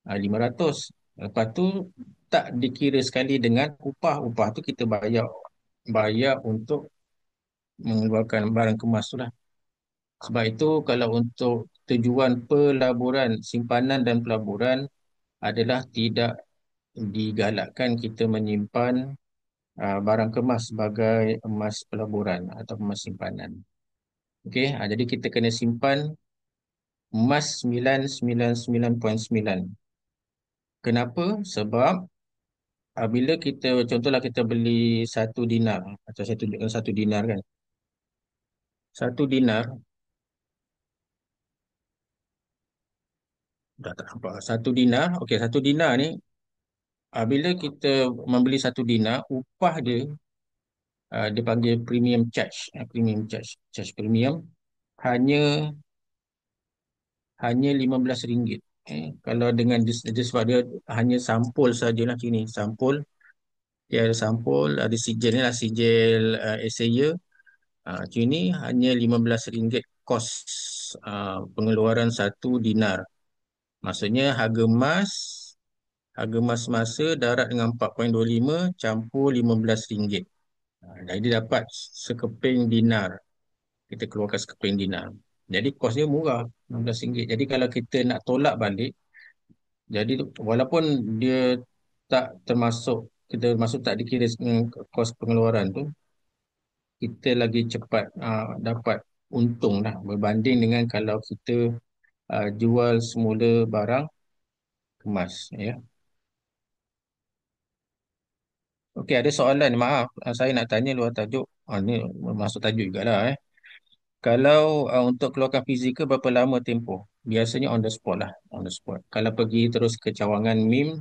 500. Lepas tu tak dikira sekali dengan upah. Upah tu kita bayar bayar untuk mengeluarkan barang kemas tu lah. Sebab itu kalau untuk tujuan pelaburan, simpanan dan pelaburan adalah tidak digalakkan kita menyimpan barang kemas sebagai emas pelaburan atau emas simpanan. Okey, jadi kita kena simpan emas 999.9. Kenapa? Sebab bila kita, contohlah kita beli 1 dinar atau satu dinar kan. 1 dinar, dah tak nampak. 1 dinar, okey 1 dinar ni, bila kita membeli 1 dinar, upah dia, dia panggil premium charge. Charge premium, hanya hanya RM15. Kalau dengan dia sebab dia hanya sampul sajalah sini. Sampul, dia ada sampul, ada sijil ni lah, sijil SAYA. Sini hanya RM15 kos pengeluaran 1 dinar. Maksudnya harga emas masa darat dengan 4.25 campur RM15. Jadi dapat sekeping dinar. Kita keluarkan sekeping dinar. Jadi kosnya murah, RM16. Jadi kalau kita nak tolak balik, jadi walaupun dia tak termasuk, kita masuk tak dikira dengan kos pengeluaran tu, kita lagi cepat dapat untung dah berbanding dengan kalau kita jual semula barang kemas, ya. Okey, ada soalan, maaf, saya nak tanya luar tajuk. Ni masuk tajuk jugalah. Kalau untuk keluarkan fizikal berapa lama tempoh? Biasanya on the spot lah, on the spot. Kalau pergi terus ke cawangan MIM,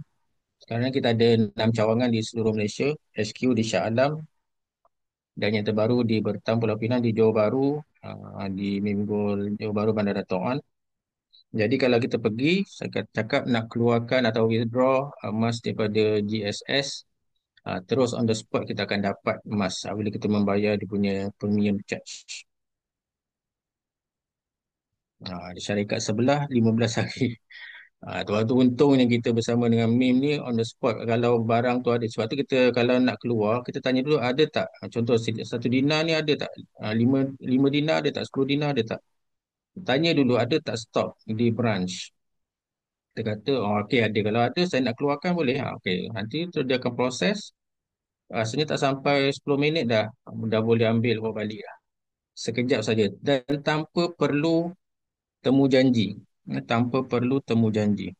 sekarang kita ada 6 cawangan di seluruh Malaysia, HQ di Shah Alam, dan yang terbaru di Bertam, Pulau Pinang, di Johor Bahru, di MIM Gold Johor Bahru, Bandar Dato' Onn. Jadi kalau kita pergi, saya cakap nak keluarkan atau withdraw emas daripada GSS, terus on the spot kita akan dapat emas bila kita membayar dia punya premium charge. Di syarikat sebelah 15 hari. Tu untungnya kita bersama dengan MIM ni on the spot. Kalau barang tu ada, sebab tu kita kalau nak keluar, kita tanya dulu ada tak. Contoh 1 dinar ni ada tak, 5 dinar ada tak, 10 dinar ada tak. Tanya dulu ada tak stok di branch. Kita kata okey ada, kalau ada saya nak keluarkan boleh. Okey, nanti tu dia akan proses. Rasanya tak sampai 10 minit dah boleh ambil bawa balik dah. Sekejap saja dan tanpa perlu temu janji. Tanpa perlu temu janji.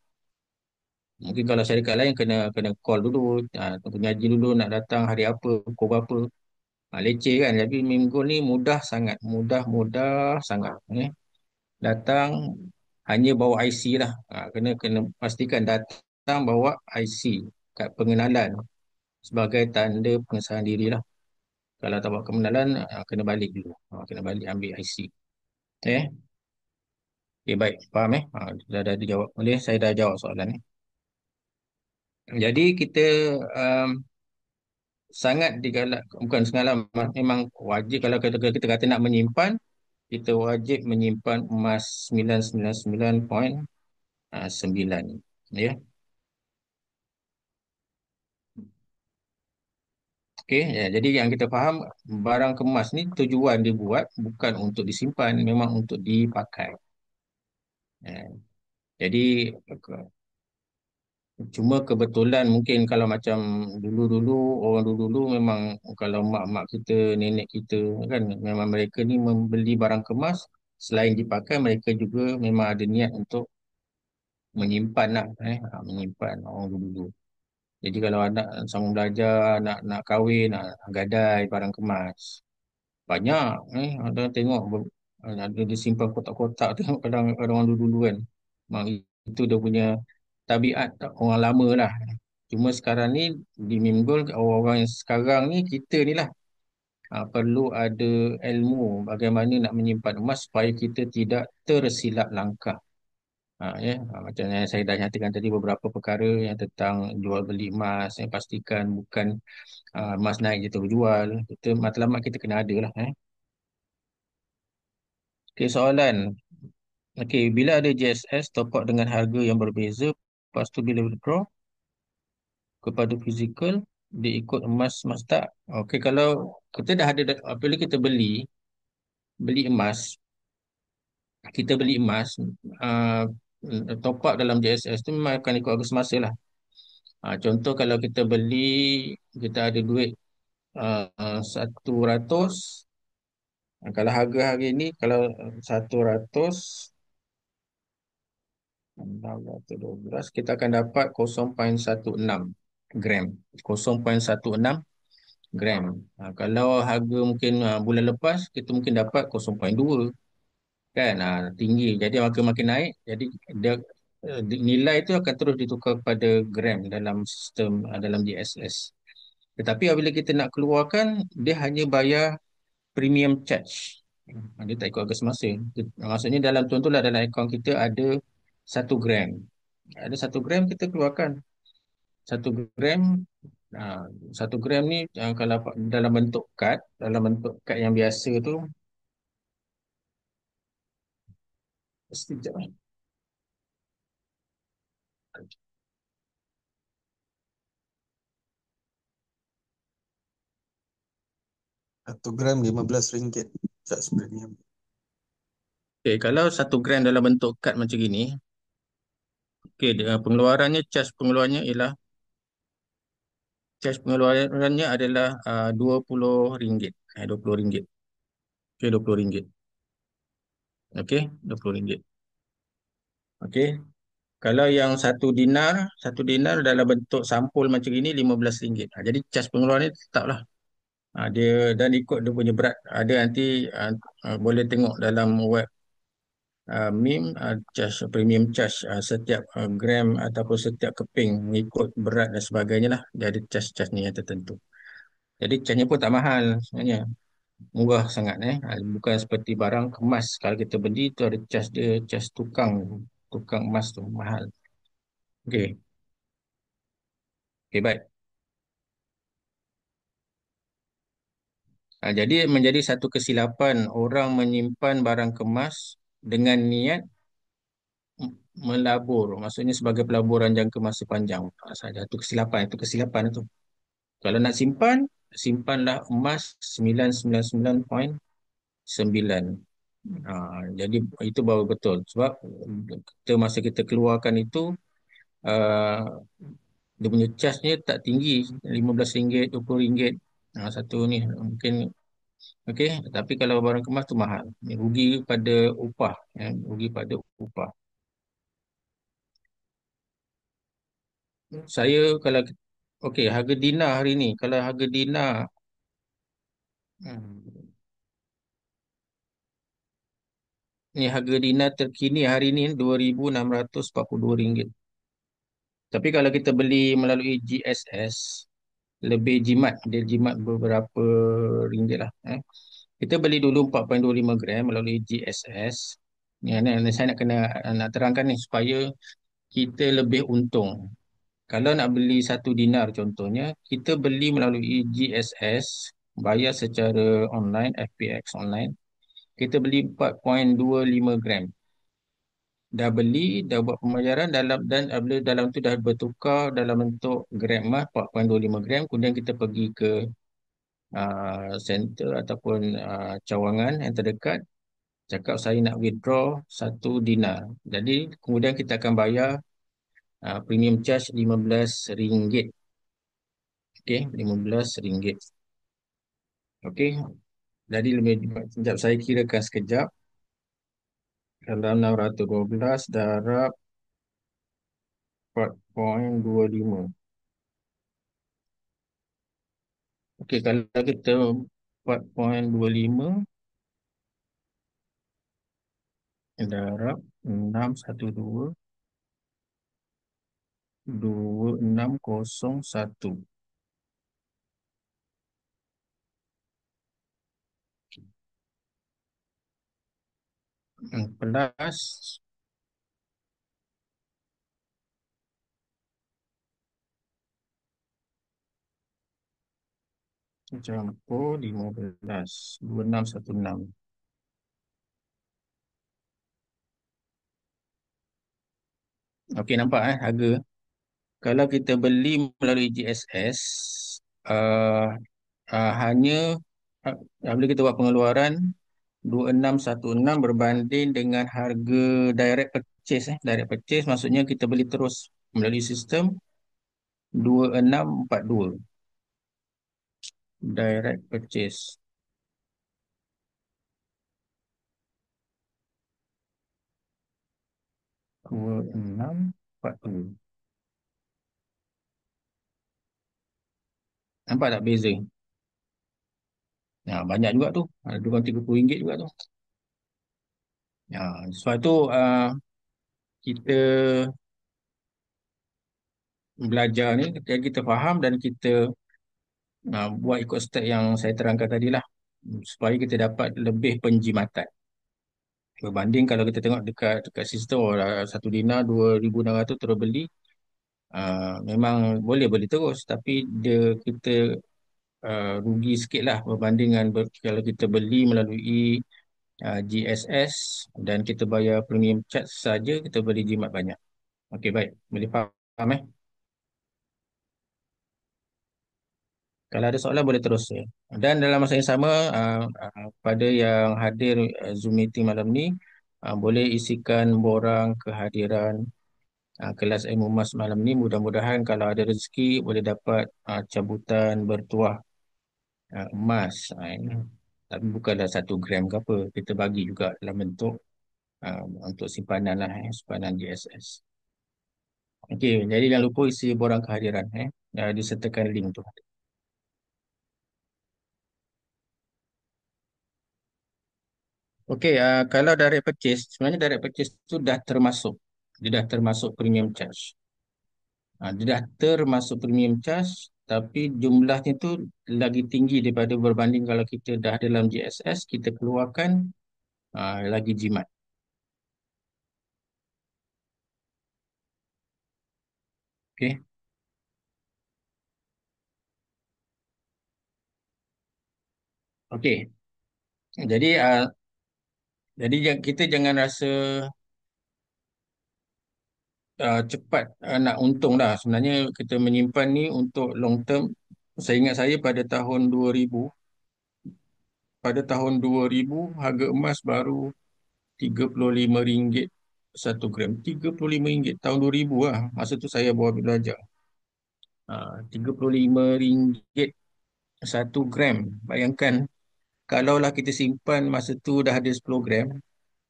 Mungkin kalau syarikat lain kena kena call dulu, temu janji dulu nak datang hari apa, pukul berapa. Leceh kan. Tapi minggu ni mudah sangat, mudah sangat. Datang hanya bawa IC lah. Kena pastikan datang bawa IC. kad pengenalan sebagai tanda pengesahan diri lah. Kalau tak buat pengenalan, kena balik dulu. Kena balik ambil IC. Eh, okay, baik. Faham dah dijawab. Boleh, saya dah jawab soalan ni. Jadi kita um, sangat digalak, bukan semalam, memang wajib kalau kita kata nak menyimpan, kita wajib menyimpan emas 999.9. Ya. Okey, ya, jadi yang kita faham, barang kemas ni tujuan dibuat bukan untuk disimpan, memang untuk dipakai. Ya. Jadi cuma kebetulan mungkin kalau macam dulu-dulu, orang dulu-dulu memang kalau mak-mak kita, nenek kita kan, memang mereka ni membeli barang kemas, selain dipakai mereka juga memang ada niat untuk menyimpan lah, menyimpan orang dulu-dulu. Jadi kalau anak sambung belajar, nak kahwin, nak gadai barang kemas, banyak ada tengok ada disimpan kotak-kotak tengok kadang orang dulu-dulu kan. Memang itu dia punya tabiat orang lama lah. Cuma sekarang ni di Mimgol, orang-orang yang sekarang ni kita ni lah perlu ada ilmu bagaimana nak menyimpan emas supaya kita tidak tersilap langkah. Macam yang saya dah nyatakan tadi beberapa perkara yang tentang jual beli emas, yang pastikan bukan emas naik je terus jual. Kita matlamat kita kena ada lah. Okey, soalan. Okey, bila ada JSS top up dengan harga yang berbeza, lepas tu bila withdraw kepada fizikal, dia ikut emas tak? Okey, kalau kita dah ada, apabila kita beli emas, kita beli emas, uh, top up dalam JSS tu memang akan ikut harga semasa lah. Contoh kalau kita beli, kita ada duit 100, kalau harga hari ni, kalau 100, 612, kita akan dapat 0,16 gram. 0,16 gram. Kalau harga mungkin bulan lepas, kita mungkin dapat 0,2 kan. Tinggi. Jadi makin-makin naik. Jadi dia, nilai itu akan terus ditukar pada gram dalam sistem dalam GSS. Tetapi apabila kita nak keluarkan, dia hanya bayar premium charge. Dia tak ikut harga semasa. Maksudnya dalam contohlah dalam akaun kita ada 1 gram. Ada 1 gram kita keluarkan. 1 gram, ah, 1 gram ni kalau dalam bentuk kad yang biasa tu, sekejap. 1 gram RM15 charge premium. Okay, kalau 1 gram dalam bentuk kad macam gini, okay, pengeluarannya, charge pengeluarannya adalah RM20. RM20. Okay, RM20. Okay, RM20. Okay, kalau yang 1 dinar, 1 dinar dalam bentuk sampul macam ini RM15. Jadi cas pengeluaran ni tetap lah. Dia dan ikut dia punya berat. Ada nanti boleh tengok dalam web MIM, charge, premium charge, setiap gram ataupun setiap keping mengikut berat dan sebagainya lah. Dia ada charge-charge ni yang tertentu. Jadi charge-nya pun tak mahal sebenarnya. Murah sangat. Bukan seperti barang kemas. Kalau kita beli tu ada charge dia, charge tukang emas tu mahal. Okey. Okey, baik. Jadi menjadi satu kesilapan orang menyimpan barang kemas dengan niat melabur. Maksudnya sebagai pelaburan jangka masa panjang. Saja itu kesilapan, itu. Kalau nak simpan, simpanlah emas 999.9. Jadi itu baru betul. Sebab masa kita keluarkan itu, uh, dia punya charge-nya tak tinggi, RM15, RM20. Satu ni mungkin okey, tapi kalau barang kemas tu mahal. Rugi pada upah, rugi pada upah. Saya kalau okey, harga dinar hari ni, kalau harga dinar, hmm, ni harga dinar terkini hari ni RM2,642. Tapi kalau kita beli melalui GSS, lebih jimat. Dia jimat beberapa ringgit lah. Kita beli dulu 4,25 gram melalui GSS. Ya, saya nak kena nak terangkan ni supaya kita lebih untung. Kalau nak beli 1 dinar contohnya, kita beli melalui GSS, bayar secara online, FPX online. Kita beli 4,25 gram. Dah beli, dah buat pembayaran dan bila dalam tu dah bertukar dalam bentuk gram emas 4,25 gram, kemudian kita pergi ke center ataupun cawangan yang terdekat, cakap saya nak withdraw 1 dinar. Jadi kemudian kita akan bayar premium charge RM15. Okey, RM15. Okey, jadi lebih sekejap saya kirakan sekejap. Kalau 612 darab 4,25. Okey, kalau kita 4,25 darab 612,2601 plus campur 15, 2616. Okey, nampak harga. Kalau kita beli melalui GSS, uh, hanya bila kita buat pengeluaran 2616 berbanding dengan harga direct purchase. Direct purchase maksudnya kita beli terus melalui sistem 2642. Direct purchase 2642. Nampak tak beza? Banyak juga tu. Ada RM30 juga tu. Sebab tu kita belajar ni, kita faham dan kita buat ikut step yang saya terangkan tadi lah. Supaya kita dapat lebih penjimatan. Berbanding kalau kita tengok dekat dekat sistem, 1 dinar 2,600 terus beli, memang boleh beli terus. Tapi kita rugi sikit lah berbanding dengan kalau kita beli melalui GSS dan kita bayar premium charge saja, kita beli jimat banyak. Okey, baik. Boleh faham Kalau ada soalan boleh terus ya. Dan dalam masa yang sama, pada yang hadir Zoom meeting malam ni, boleh isikan borang kehadiran kelas ilmu emas malam ni. Mudah-mudahan kalau ada rezeki boleh dapat cabutan bertuah emas. Ini. Tapi bukanlah 1 gram ke apa. Kita bagi juga dalam bentuk untuk simpanan lah, simpanan GSS. Okey, jadi jangan lupa isi borang kehadiran. Disertakan link tu. Okey, kalau direct purchase, sebenarnya direct purchase tu dah termasuk. Dia dah termasuk premium charge. Dia dah termasuk premium charge, tapi jumlahnya tu lagi tinggi daripada berbanding kalau kita dah dalam GSS, kita keluarkan lagi jimat. Okey, okey. Jadi, kita jangan rasa cepat nak untung dah. Sebenarnya kita menyimpan ni untuk long term. Saya ingat saya pada tahun 2000 harga emas baru RM35 1 gram. RM35 tahun 2000 lah. Masa tu saya bawa belajar. RM35 1 gram. Bayangkan kalaulah kita simpan masa tu dah ada 10 gram.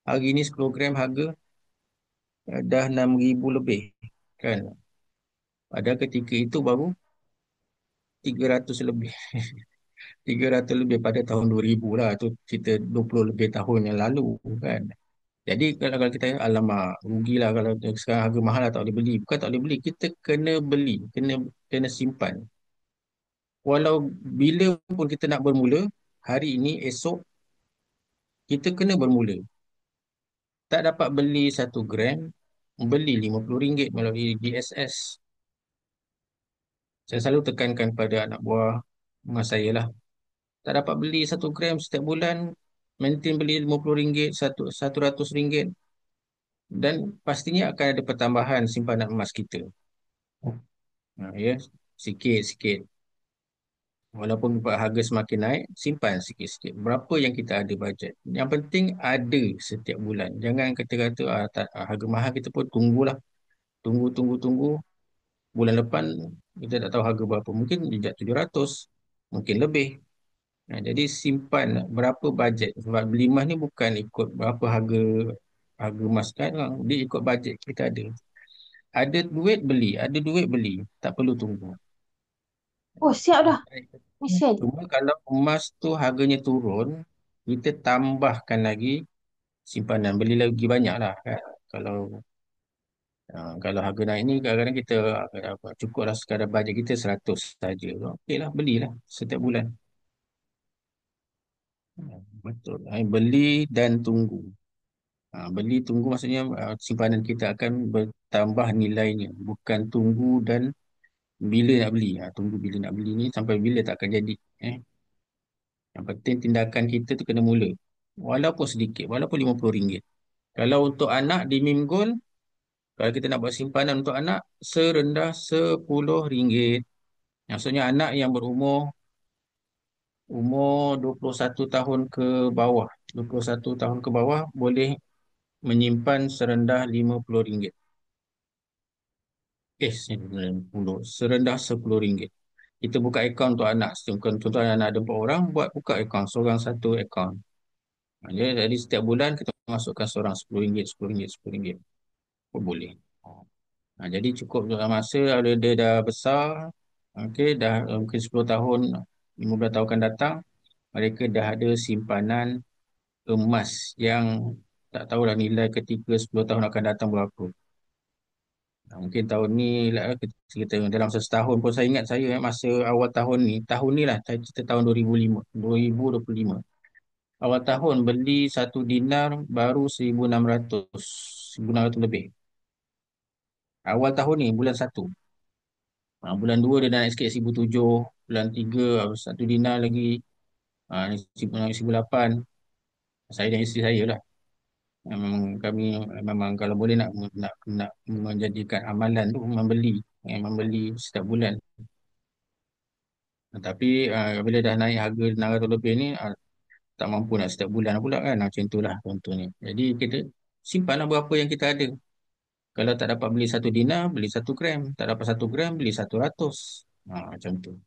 Hari ni 10 gram harga dah RM6,000 lebih. Kan? Pada ketika itu baru 300 lebih. 300 lebih pada tahun 2000 lah. Tu kita 20 lebih tahun yang lalu. Kan? Jadi kalau kita alamak rugilah kalau sekarang harga mahal lah, tak boleh beli. Bukan tak boleh beli, kita kena beli, kena simpan. Walau bila pun kita nak bermula, hari ini, esok, kita kena bermula. Tak dapat beli 1 gram, beli RM50 melalui DSS. Saya selalu tekankan pada anak buah mas saya lah. Tak dapat beli 1 gram setiap bulan, maintain beli RM50, RM100, dan pastinya akan ada pertambahan simpanan emas kita. Ya, sikit-sikit. Walaupun harga semakin naik, simpan sikit-sikit. Berapa yang kita ada bajet. Yang penting ada setiap bulan. Jangan kita kata tak, harga mahal kita pun tunggulah. Tunggu, tunggu, tunggu. Bulan depan kita tak tahu harga berapa. Mungkin jejak 700, mungkin lebih. Jadi simpan berapa bajet. Sebab beli emas ni bukan ikut berapa harga harga emas kan. Dia ikut bajet kita ada. Ada duit beli, ada duit beli. Tak perlu tunggu. Oh, siap dah. Mesin. Cuma kalau emas tu harganya turun, kita tambahkan lagi simpanan. Beli lagi banyak lah kan. Kalau kalau harga naik ni kadang-kadang kita cukup lah sekadar bajet kita 100 saja. Okey lah, belilah setiap bulan. Betul. Beli dan tunggu. Beli tunggu maksudnya simpanan kita akan bertambah nilainya. Bukan tunggu dan bila nak beli. Tunggu bila nak beli ni sampai bila tak akan jadi. Yang penting tindakan kita tu kena mula. Walaupun sedikit, walaupun RM50. Kalau untuk anak di Mim Gold, kalau kita nak buat simpanan untuk anak, serendah RM10. Maksudnya anak yang umur 21 tahun ke bawah. 21 tahun ke bawah boleh menyimpan serendah RM50. 90. Serendah RM10. Kita buka akaun untuk anak. Contoh anak ada 4 orang, buka akaun. Seorang satu akaun. Jadi setiap bulan kita masukkan seorang RM10, RM10, RM10. Pun boleh. Jadi cukup dalam masa kalau dia dah besar, okey, dah mungkin 10 tahun, 15 tahun akan datang, mereka dah ada simpanan emas yang tak tahulah nilai ketika 10 tahun akan datang berapa. Mungkin tahun ni lah, kita dalam setahun pun saya ingat saya masa awal tahun ni lah, saya cerita tahun 2005, 2025. Awal tahun beli 1 dinar baru 1,600, 1,600 lebih. Awal tahun ni, bulan 1. Bulan 2 dia dah naik sikit 1,700. Bulan 3 1 dinar lagi. Ni 1,800. Saya dan isteri saya lah. Memang kami memang kalau boleh nak menjadikan amalan tu membeli setiap bulan. Tapi bila dah naik harga 600 lebih ni, tak mampu nak setiap bulan pula kan. Macam itulah contohnya. Jadi kita simpanlah berapa yang kita ada. Kalau tak dapat beli 1 dinar, beli 1 gram. Tak dapat 1 gram, beli 100. Macam tu.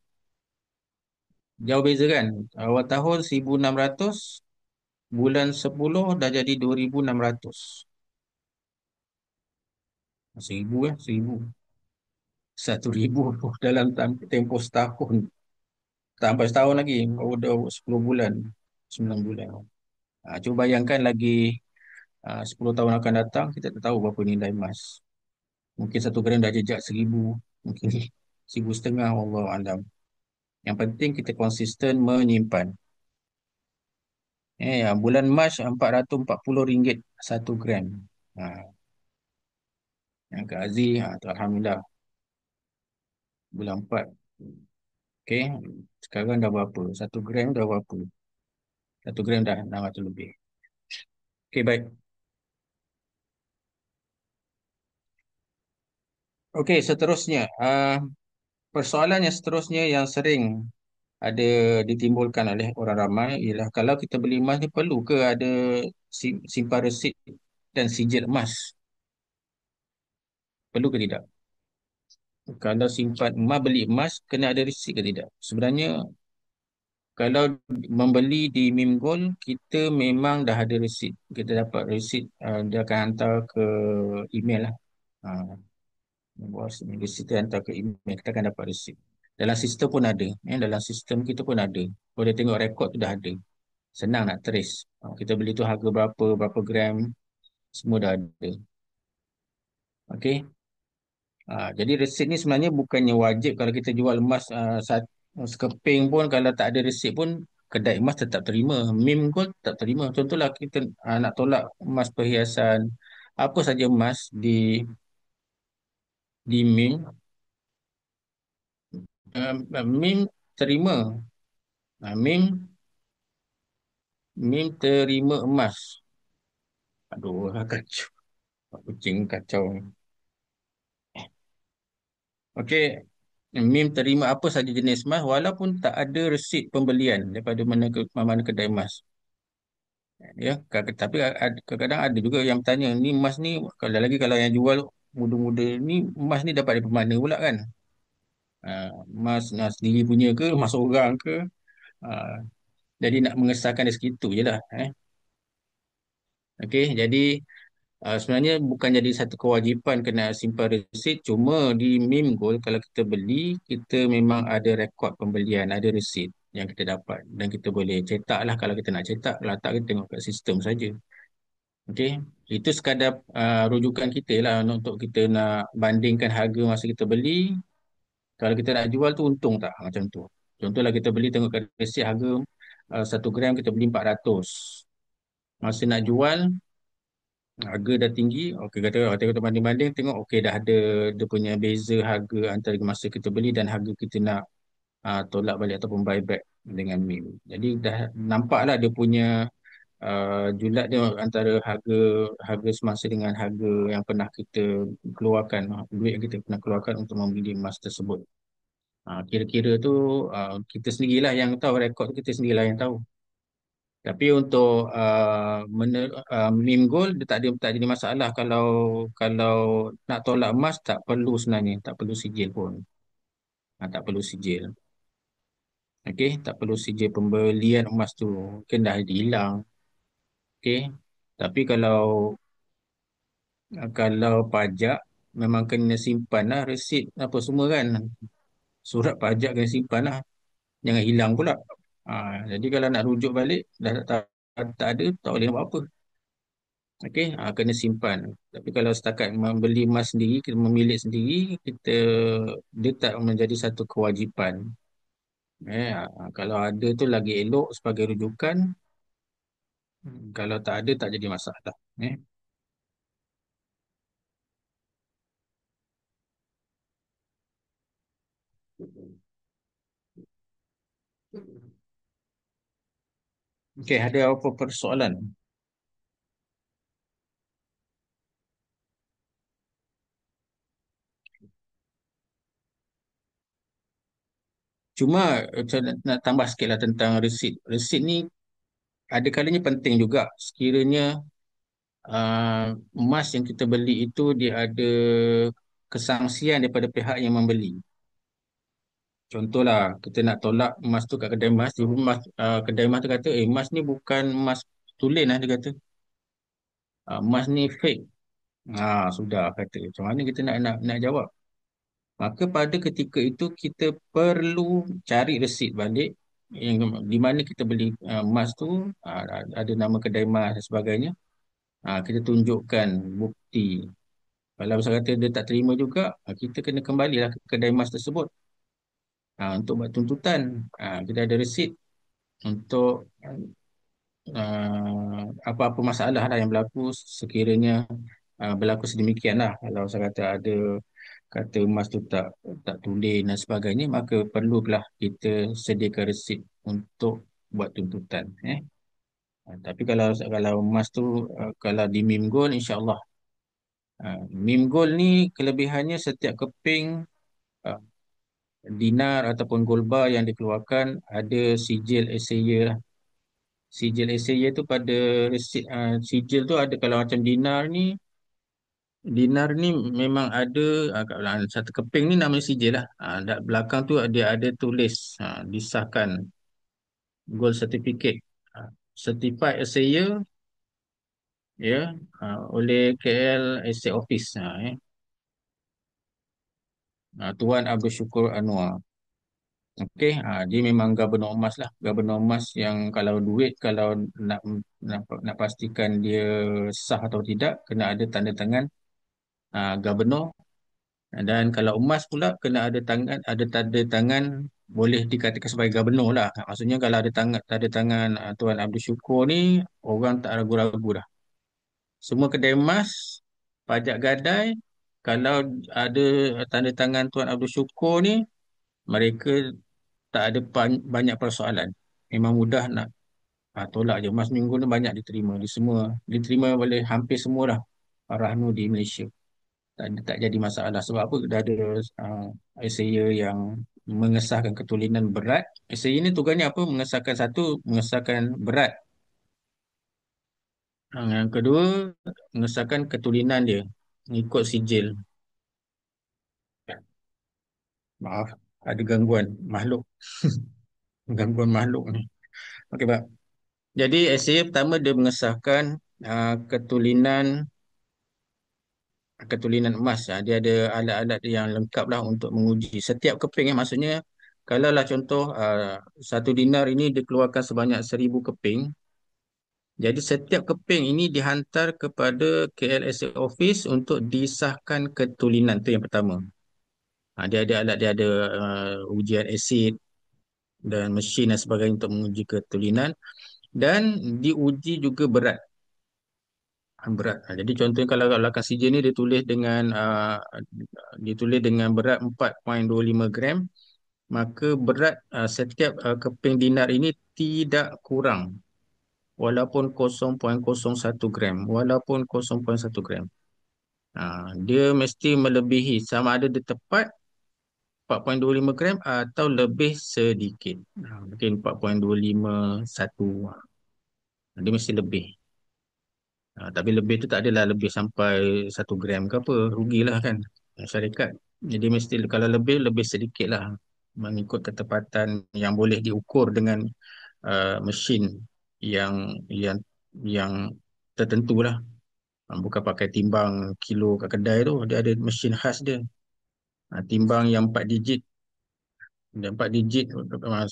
Jauh beza kan? Awal tahun 1,600, bulan 10 dah jadi 2,600. 1,000 1,000. 1,000 dalam tempoh setahun. Tak sampai setahun lagi. Baru dah 10 bulan. 9 bulan. Cuba bayangkan lagi 10 tahun akan datang, kita tak tahu berapa nilai emas. Mungkin 1 gram dah jejak 1,000. Mungkin 1,500. Allah alam. Yang penting kita konsisten menyimpan. Bulan Mac RM440 1 gram. Ha, yang Kak Aziz, tu Alhamdulillah. Bulan 4. Okey. Sekarang dah berapa? 1 gram dah berapa? 1 gram dah 600 lebih. Okey, baik. Okey, seterusnya. Persoalan yang seterusnya yang sering ada ditimbulkan oleh orang ramai ialah kalau kita beli emas ni perlu ke ada simpan resit dan sijil emas? Perlu ke tidak? Kalau simpan emas, beli emas, kena ada resit ke tidak? Sebenarnya, kalau membeli di Mim Gold, kita memang dah ada resit. Kita dapat resit, dia akan hantar ke email lah. Bos, resit dia hantar ke email, kita akan dapat resit. Dalam sistem pun ada. Dalam sistem kita pun ada. Kalau dia tengok rekod tu dah ada. Senang nak trace. Kita beli tu harga berapa gram. Semua dah ada. Okey. Jadi resit ni sebenarnya bukannya wajib kalau kita jual emas sekeping pun, kalau tak ada resit pun kedai emas tetap terima. Mim Gold tetap terima. Contohlah kita nak tolak emas perhiasan, apa saja emas di Mim, Mim terima. Mim terima emas. Aduh, kacau. Kucing kacau. Okey, Mim terima apa saja jenis emas walaupun tak ada resit pembelian daripada mana kedai emas. Ya, tapi kadang-kadang ada juga yang bertanya, ni emas ni kalau lagi kalau yang jual muda-muda ni, emas ni dapat daripada mana pula kan? Emas nak sendiri punya ke, emas orang ke? Ah, jadi nak mengesahkan dari segitu je lah. Okey, jadi sebenarnya bukan jadi satu kewajipan kena simpan resit, cuma di Mim Gold kalau kita beli, kita memang ada rekod pembelian, ada resit yang kita dapat dan kita boleh cetak lah kalau kita nak cetak. Kalau tak, kita tengok kat sistem saja. Okey, itu sekadar rujukan kita lah untuk kita nak bandingkan harga masa kita beli. Kalau kita nak jual tu untung tak? Macam tu. Contohlah kita beli, tengok kat resit harga 1 gram kita beli 400. Masa nak jual harga dah tinggi, okey kata kita banding-banding tengok okey dah ada dia punya beza harga antara masa kita beli dan harga kita nak tolak balik ataupun buy back dengan MIM. Jadi dah nampaklah dia punya julat dia antara harga harga semasa dengan harga yang pernah kita keluarkan, duit yang kita pernah keluarkan untuk membeli emas tersebut. Kira-kira tu kita sendirilah yang tahu, rekod tu kita sendirilah yang tahu. Tapi untuk meme gold dia tak jadi masalah kalau kalau nak tolak emas tak perlu sebenarnya, tak perlu sijil pun. Tak perlu sijil. Okey, tak perlu sijil pembelian emas tu. Mungkin dah hilang. Okey. Tapi kalau pajak memang kena simpan lah resit apa semua kan. Surat pajak kena simpan lah. Jangan hilang pula. Jadi kalau nak rujuk balik dah tak ada, tak boleh buat apa. Okey, kena simpan. Tapi kalau setakat membeli emas sendiri, kita memilik sendiri, dia tak menjadi satu kewajipan. Kalau ada tu lagi elok sebagai rujukan. Kalau tak ada tak jadi masalah. Eh. Okey, ada apa persoalan? Cuma saya nak tambah sikit lah tentang resit. Resit ni ada kalanya penting juga. Sekiranya emas yang kita beli itu dia ada kesangsian daripada pihak yang membeli. Contohlah, kita nak tolak emas tu kat kedai emas, tiba kedai emas tu kata, emas ni bukan emas tulen lah, dia kata. Emas ni fake. Sudah kata. Macam mana kita nak jawab? Maka pada ketika itu kita perlu cari resit balik yang di mana kita beli emas tu, ada nama kedai emas dan sebagainya. Kita tunjukkan bukti. Kalau misal kata dia tak terima juga, kita kena kembalilah ke kedai emas tersebut untuk buat tuntutan. Kita ada resit untuk apa-apa masalah lah yang berlaku sekiranya berlaku sedemikian lah. Kalau saya kata ada kata emas tu tak tulen dan sebagainya, maka perlulah kita sediakan resit untuk buat tuntutan. Tapi kalau emas tu kalau di Mim Gold, insya-Allah. Mim Gold ni kelebihannya setiap keping uh, dinar ataupun gold bar yang dikeluarkan ada sijil SAYA lah. Sijil SAYA tu pada resit sijil tu ada. Kalau macam dinar ni memang ada satu keping ni namanya sijil lah. Belakang tu dia ada tulis disahkan gold certificate, certified SAYA ya, oleh KL Estate Office, Tuan Abdul Syukur Anwar. Okey, dia memang gabungan emas lah. Gabungan emas yang kalau duit, kalau nak nak pastikan dia sah atau tidak, kena ada tanda tangan gubernur. Dan kalau emas pula kena ada tanda tangan boleh dikatakan sebagai gubernur lah. Maksudnya kalau ada tanda tangan Tuan Abdul Syukur ni, orang tak ragu-ragu dah. Semua kedai emas, pajak gadai, kalau ada tanda tangan Tuan Abdul Syukur ni, mereka tak ada banyak persoalan. Memang mudah nak tolak je. Emas minggu ni banyak diterima. Diterima oleh hampir semua lah RAHNO di Malaysia. Tak jadi masalah. Sebab apa? Dah ada SAA yang mengesahkan ketulinan berat. SAA ni tugasnya apa? Mengesahkan berat. Yang kedua, mengesahkan ketulinan dia. Mengikut sijil. Maaf, ada gangguan makhluk. Gangguan makhluk ni. Okey, Pak. Jadi SAA pertama dia mengesahkan ketulinan emas. Dia ada alat-alat yang lengkap lah untuk menguji setiap keping. Maksudnya kalaulah contoh 1 dinar ini dikeluarkan sebanyak 1,000 keping. Jadi setiap keping ini dihantar kepada KLSA Office untuk disahkan ketulinan. Itu yang pertama. Dia ada ujian asid dan mesin dan sebagainya untuk menguji ketulinan. Dan diuji juga berat. Berat. Jadi contohnya kalau lakas sijil ni ditulis dengan berat 4.25 gram, maka berat setiap keping dinar ini tidak kurang walaupun 0.01 gram, walaupun 0.1 gram. Dia mesti melebihi, sama ada dia tepat 4.25 gram atau lebih sedikit. Mungkin 4.251. Dia mesti lebih. Tapi lebih tu tak adalah lebih sampai 1 gram ke apa. Rugilah kan syarikat. Jadi mesti kalau lebih, lebih sedikit lah. Mengikut ketepatan yang boleh diukur dengan mesin yang yang yang tertentu lah. Bukan pakai timbang kilo kat kedai tu. Dia ada mesin khas dia. Timbang yang 4 digit. Dan 4 digit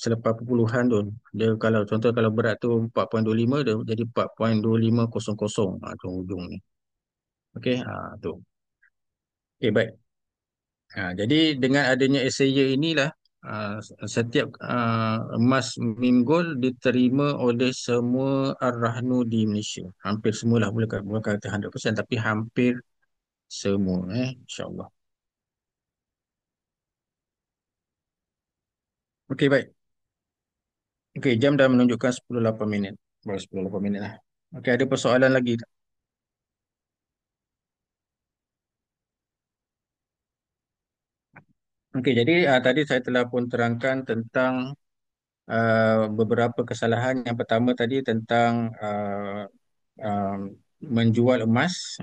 selepas perpuluhan tu. Dia kalau contoh kalau berat tu 4.25, dia jadi 4.2500. Tu ujung ni. Okey, tu. Okey, baik. Jadi dengan adanya SAA inilah ah, setiap emas minggul diterima oleh semua Ar-Rahnu di Malaysia. Hampir semualah, bukan kata 100% tapi hampir semua, insya-Allah. Okey, baik. Okey, jam dah menunjukkan 10.08. Baru 10.08 lah. Okey, ada persoalan lagi tak? Okey, jadi tadi saya telah pun terangkan tentang beberapa kesalahan. Yang pertama tadi tentang uh, menjual emas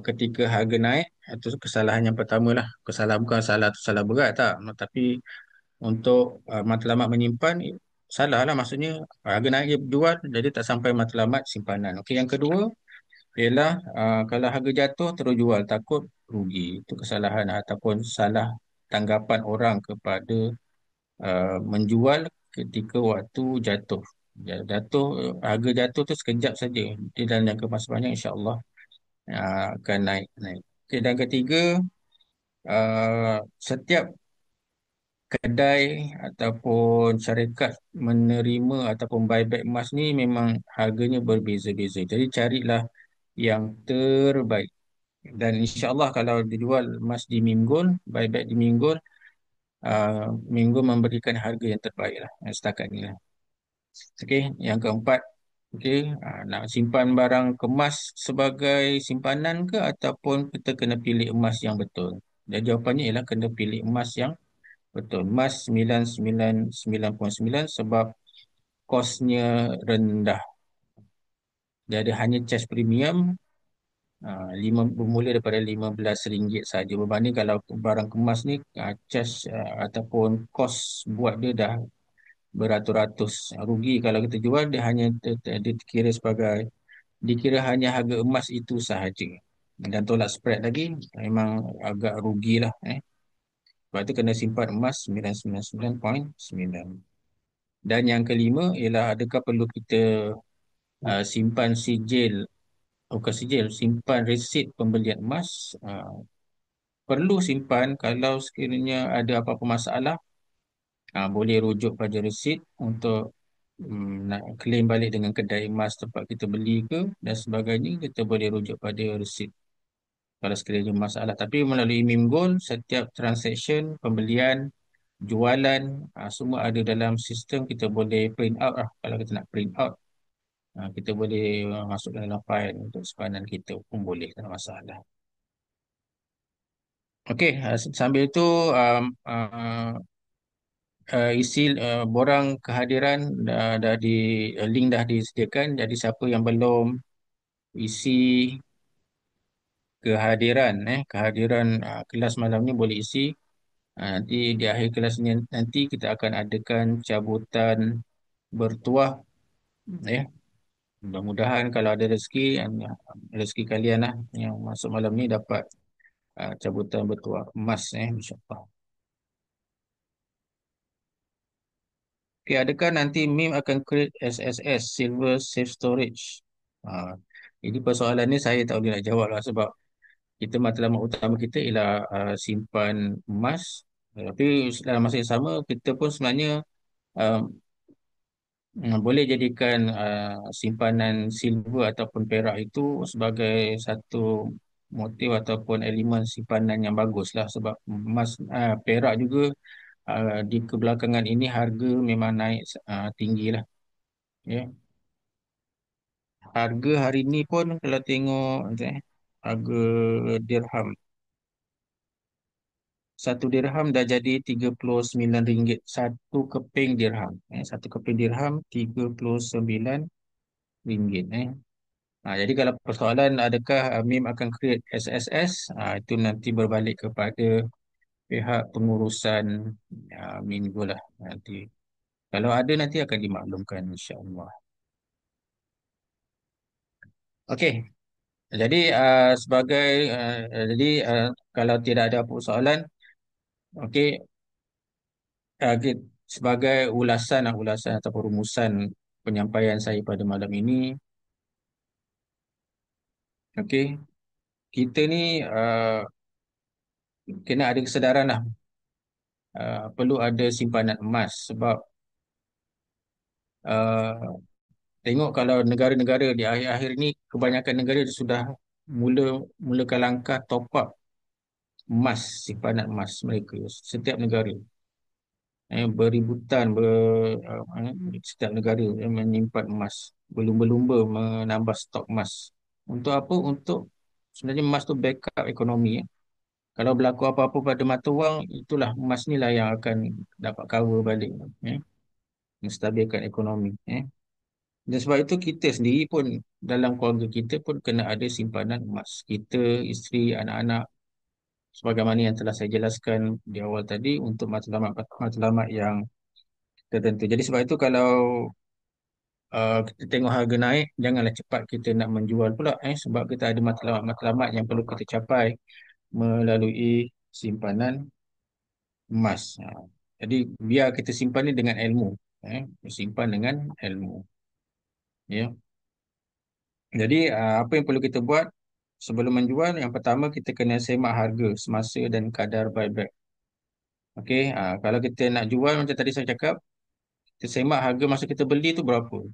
ketika harga naik. Itu kesalahan yang pertama lah. Bukan salah tu salah berat tak, tapi untuk matlamat menyimpan salah lah, maksudnya harga naik dia jual, jadi tak sampai matlamat simpanan. Okey, yang kedua ialah kalau harga jatuh terus jual, takut rugi. Itu kesalahan ataupun salah tanggapan orang kepada menjual ketika waktu jatuh. Harga jatuh tu sekejap saja. Dia dalam jangka masa panjang insya-Allah akan naik. Okey, dan ketiga, setiap kedai ataupun syarikat menerima ataupun buyback emas ni memang harganya berbeza-beza. Jadi carilah yang terbaik. Dan insya-Allah kalau dijual emas di Minggul, buyback di Minggul, Minggul memberikan harga yang terbaik lah setakat ni lah. Okey, yang keempat, okey, nak simpan barang kemas sebagai simpanan ke ataupun kita kena pilih emas yang betul? Dan jawapannya ialah kena pilih emas yang betul. Emas 99.9 sebab kosnya rendah. Dia ada hanya cas premium bermula daripada RM15 saja. Berbanding kalau barang kemas ni cas ataupun kos buat dia dah beratus-ratus. Rugi kalau kita jual, dia hanya dikira hanya harga emas itu sahaja. Dan tolak spread lagi memang agak rugilah. Sebab itu kena simpan emas 999.9. Dan yang kelima ialah adakah perlu kita simpan sijil, bukan sijil, simpan resit pembelian emas. Perlu simpan kalau sekiranya ada apa-apa masalah, boleh rujuk pada resit untuk nak claim balik dengan kedai emas tempat kita beli ke dan sebagainya, kita boleh rujuk pada resit kalau sekiranya masalah. Tapi melalui Mim Gold, setiap transaction, pembelian, jualan, semua ada dalam sistem. Kita boleh print out lah. Kalau kita nak print out, kita boleh masuk dalam file untuk simpanan kita pun boleh, tak ada masalah. Okey, sambil itu isi borang kehadiran dah di link dah disediakan. Jadi siapa yang belum isi kehadiran kelas malam ni boleh isi. Nanti di akhir kelas ni nanti kita akan adakan cabutan bertuah, ya. Mudah-mudahan kalau ada rezeki, rezeki kalian lah yang masuk malam ni dapat cabutan bertuah emas, insya-Allah. Okey, adakah nanti MIM akan create SSS, Silver Safe Storage? Ha, ini persoalan ni saya tak boleh nak jawab lah sebab kita matlamat utama kita ialah simpan emas. Tapi dalam masa yang sama kita pun sebenarnya uh, boleh jadikan simpanan silver ataupun perak itu sebagai satu motif ataupun elemen simpanan yang bagus lah sebab emas, perak juga di kebelakangan ini harga memang naik tinggi lah, ya. Harga hari ni pun kalau tengok harga dirham, satu dirham dah jadi RM39, satu keping dirham, satu keping dirham RM39. Jadi kalau persoalan adakah MIM akan create SSS, itu nanti berbalik kepada pihak pengurusan Minggu lah nanti. Kalau ada nanti akan dimaklumkan, insya-Allah. Okey. Jadi sebagai jadi kalau tidak ada apa soalan, okey, sebagai ulasan atau perumusan penyampaian saya pada malam ini, okey, kita ni kena ada kesedaran lah, perlu ada simpanan emas sebab uh, tengok kalau negara-negara di akhir-akhir ini kebanyakan negara sudah mulakan langkah top up emas, simpanan emas mereka setiap negara. Beributan setiap negara yang menyimpan emas, berlumba-lumba menambah stok emas. Untuk apa? Untuk sebenarnya emas tu backup ekonomi. Kalau berlaku apa-apa pada mata wang, itulah emas ni lah yang akan dapat cover balik, menstabilkan ekonomi. Dan sebab itu kita sendiri pun dalam keluarga kita pun kena ada simpanan emas. Kita, isteri, anak-anak, sebagaimana yang telah saya jelaskan di awal tadi untuk matlamat yang tertentu. Jadi sebab itu kalau kita tengok harga naik, janganlah cepat kita nak menjual pula, sebab kita ada matlamat-matlamat yang perlu kita capai melalui simpanan emas. Jadi biar kita simpan ni dengan ilmu, simpan dengan ilmu, ya. Jadi apa yang perlu kita buat sebelum menjual? Yang pertama kita kena semak harga semasa dan kadar buyback. Okey, kalau kita nak jual macam tadi saya cakap, kita semak harga masa kita beli tu berapa.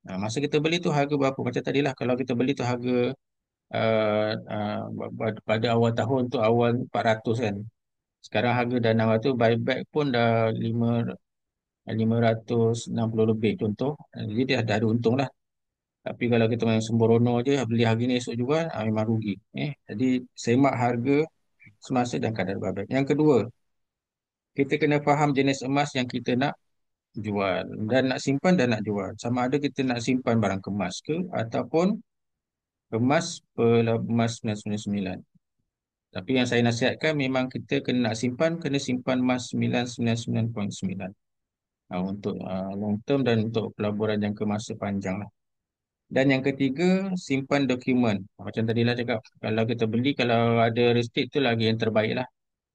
Masa kita beli tu harga berapa? Macam tadilah kalau kita beli tu harga uh, uh, pada awal tahun tu awal 400 kan. Sekarang harga dah 600, buyback pun dah 560 lebih contoh. Jadi dia dah ada untung lah. Tapi kalau kita main sembrono je beli hari ni esok jual, memang rugi. Jadi semak harga semasa dan kadar buyback. Yang kedua, kita kena faham jenis emas yang kita nak jual dan nak simpan dan nak jual. Sama ada kita nak simpan barang kemas ke ataupun emas emas 999. Tapi yang saya nasihatkan memang kita kena nak simpan, kena simpan emas 999.9 untuk long term dan untuk pelaburan jangka masa panjang lah. Dan yang ketiga, simpan dokumen. Macam tadi lah cakap, kalau kita beli, kalau ada receipt tu lagi yang terbaik lah.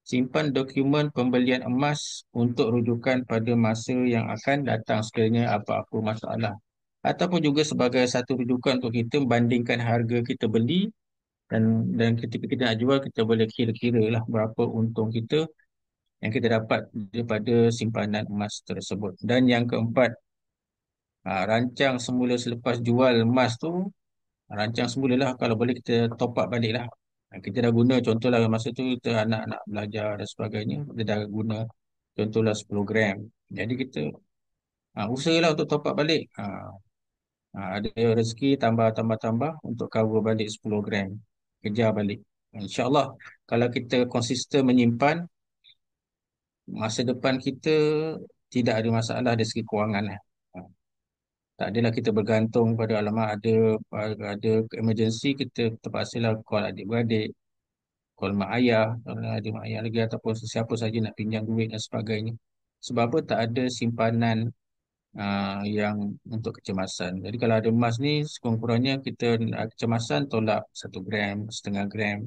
simpan dokumen pembelian emas untuk rujukan pada masa yang akan datang sekiranya apa-apa masalah. Ataupun juga sebagai satu rujukan untuk kita bandingkan harga kita beli dan ketika kita nak jual, kita boleh kira-kira lah berapa untung kita yang kita dapat daripada simpanan emas tersebut. Dan yang keempat, rancang semula selepas jual emas tu, rancang semula lah, kalau boleh kita top up balik lah. Kita dah guna, contohlah masa tu kita anak-anak belajar dan sebagainya, kita dah guna contohlah 10 gram. Jadi kita usahalah untuk top up balik. Ada rezeki tambah-tambah-tambah untuk cover balik 10 gram. Kejar balik. InsyaAllah, kalau kita konsisten menyimpan, masa depan kita tidak ada masalah dari segi kewangan lah. Ah, Tak adalah kita bergantung pada alamat ada emergency, kita terpaksalah call adik-beradik, call mak ayah, kalau ada mak ayah lagi ataupun sesiapa saja nak pinjam duit dan sebagainya. Sebab apa? Tak ada simpanan yang untuk kecemasan. Jadi kalau ada emas ni, sekurang-kurangnya kita kecemasan tolak 1 gram, setengah gram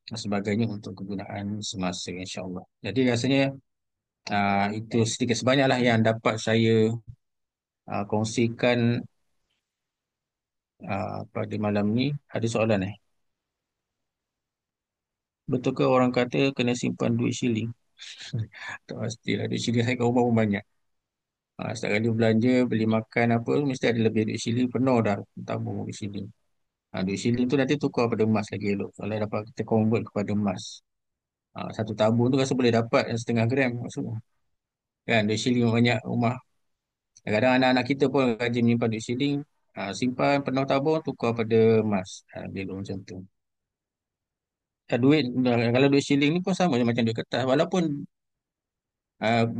dan sebagainya untuk kegunaan semasa, insyaAllah. Jadi rasanya itu sedikit sebanyaklah yang dapat saya kongsikan pada malam ni. Ada soalan Betul ke orang kata kena simpan duit shilling? Tak pastilah. Duit shilling saya kat rumah pun banyak. Setiap kali belanja, beli makan apa, mesti ada lebih duit shilling. Penuh dah tabung duit shilling. Duit shilling tu nanti tukar pada emas lagi elok. Kalau dapat kita convert kepada emas. Satu tabung tu rasa boleh dapat 0,5 gram maksudnya. Kan, duit shilling banyak rumah. Kadang-kadang anak-anak kita pun rajin menyimpan duit shilling. Simpan penuh tabung, tukar pada emas. Dia elok macam tu. Duit, kalau duit shilling ni pun sama je macam duit kertas. Walaupun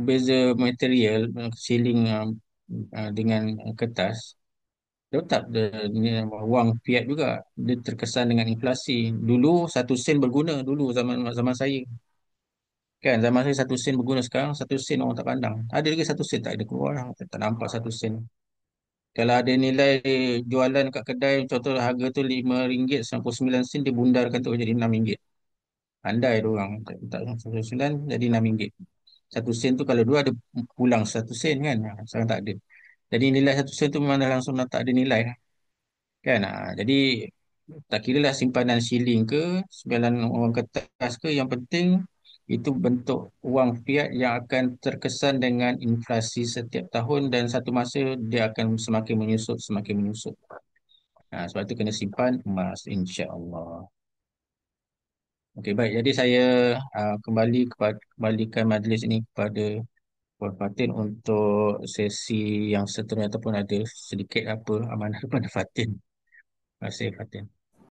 beza material, shilling dengan kertas, tetap dia wang fiat juga. Dia terkesan dengan inflasi. Dulu 1 sen berguna dulu zaman zaman saya. Kan zaman saya 1 sen berguna, sekarang 1 sen orang tak pandang. Ada lagi 1 sen tak ada keluar lah. Tak nampak 1 sen. Kalau ada nilai jualan kat kedai, contoh harga tu RM5.99, dia bundarkan tu jadi RM6. Pandai dia orang. Tak 1 sen jadi RM6. 1 sen tu kalau dulu ada pulang 1 sen kan. Sekarang tak ada. Jadi nilai 1 sen tu memang dah langsung dah tak ada nilai kan. Jadi tak kira lah simpanan shilling ke simpanan wang kertas ke, yang penting itu bentuk wang fiat yang akan terkesan dengan inflasi setiap tahun, dan satu masa dia akan semakin menyusut, semakin menyusut. Sebab itu kena simpan emas, insya-Allah. Okey, baik, jadi saya kembalikan majlis ini kepada Puan Fatin untuk sesi yang seterusnya, ataupun ada sedikit apa amanah kepada Fatin. Terima kasih, Fatin.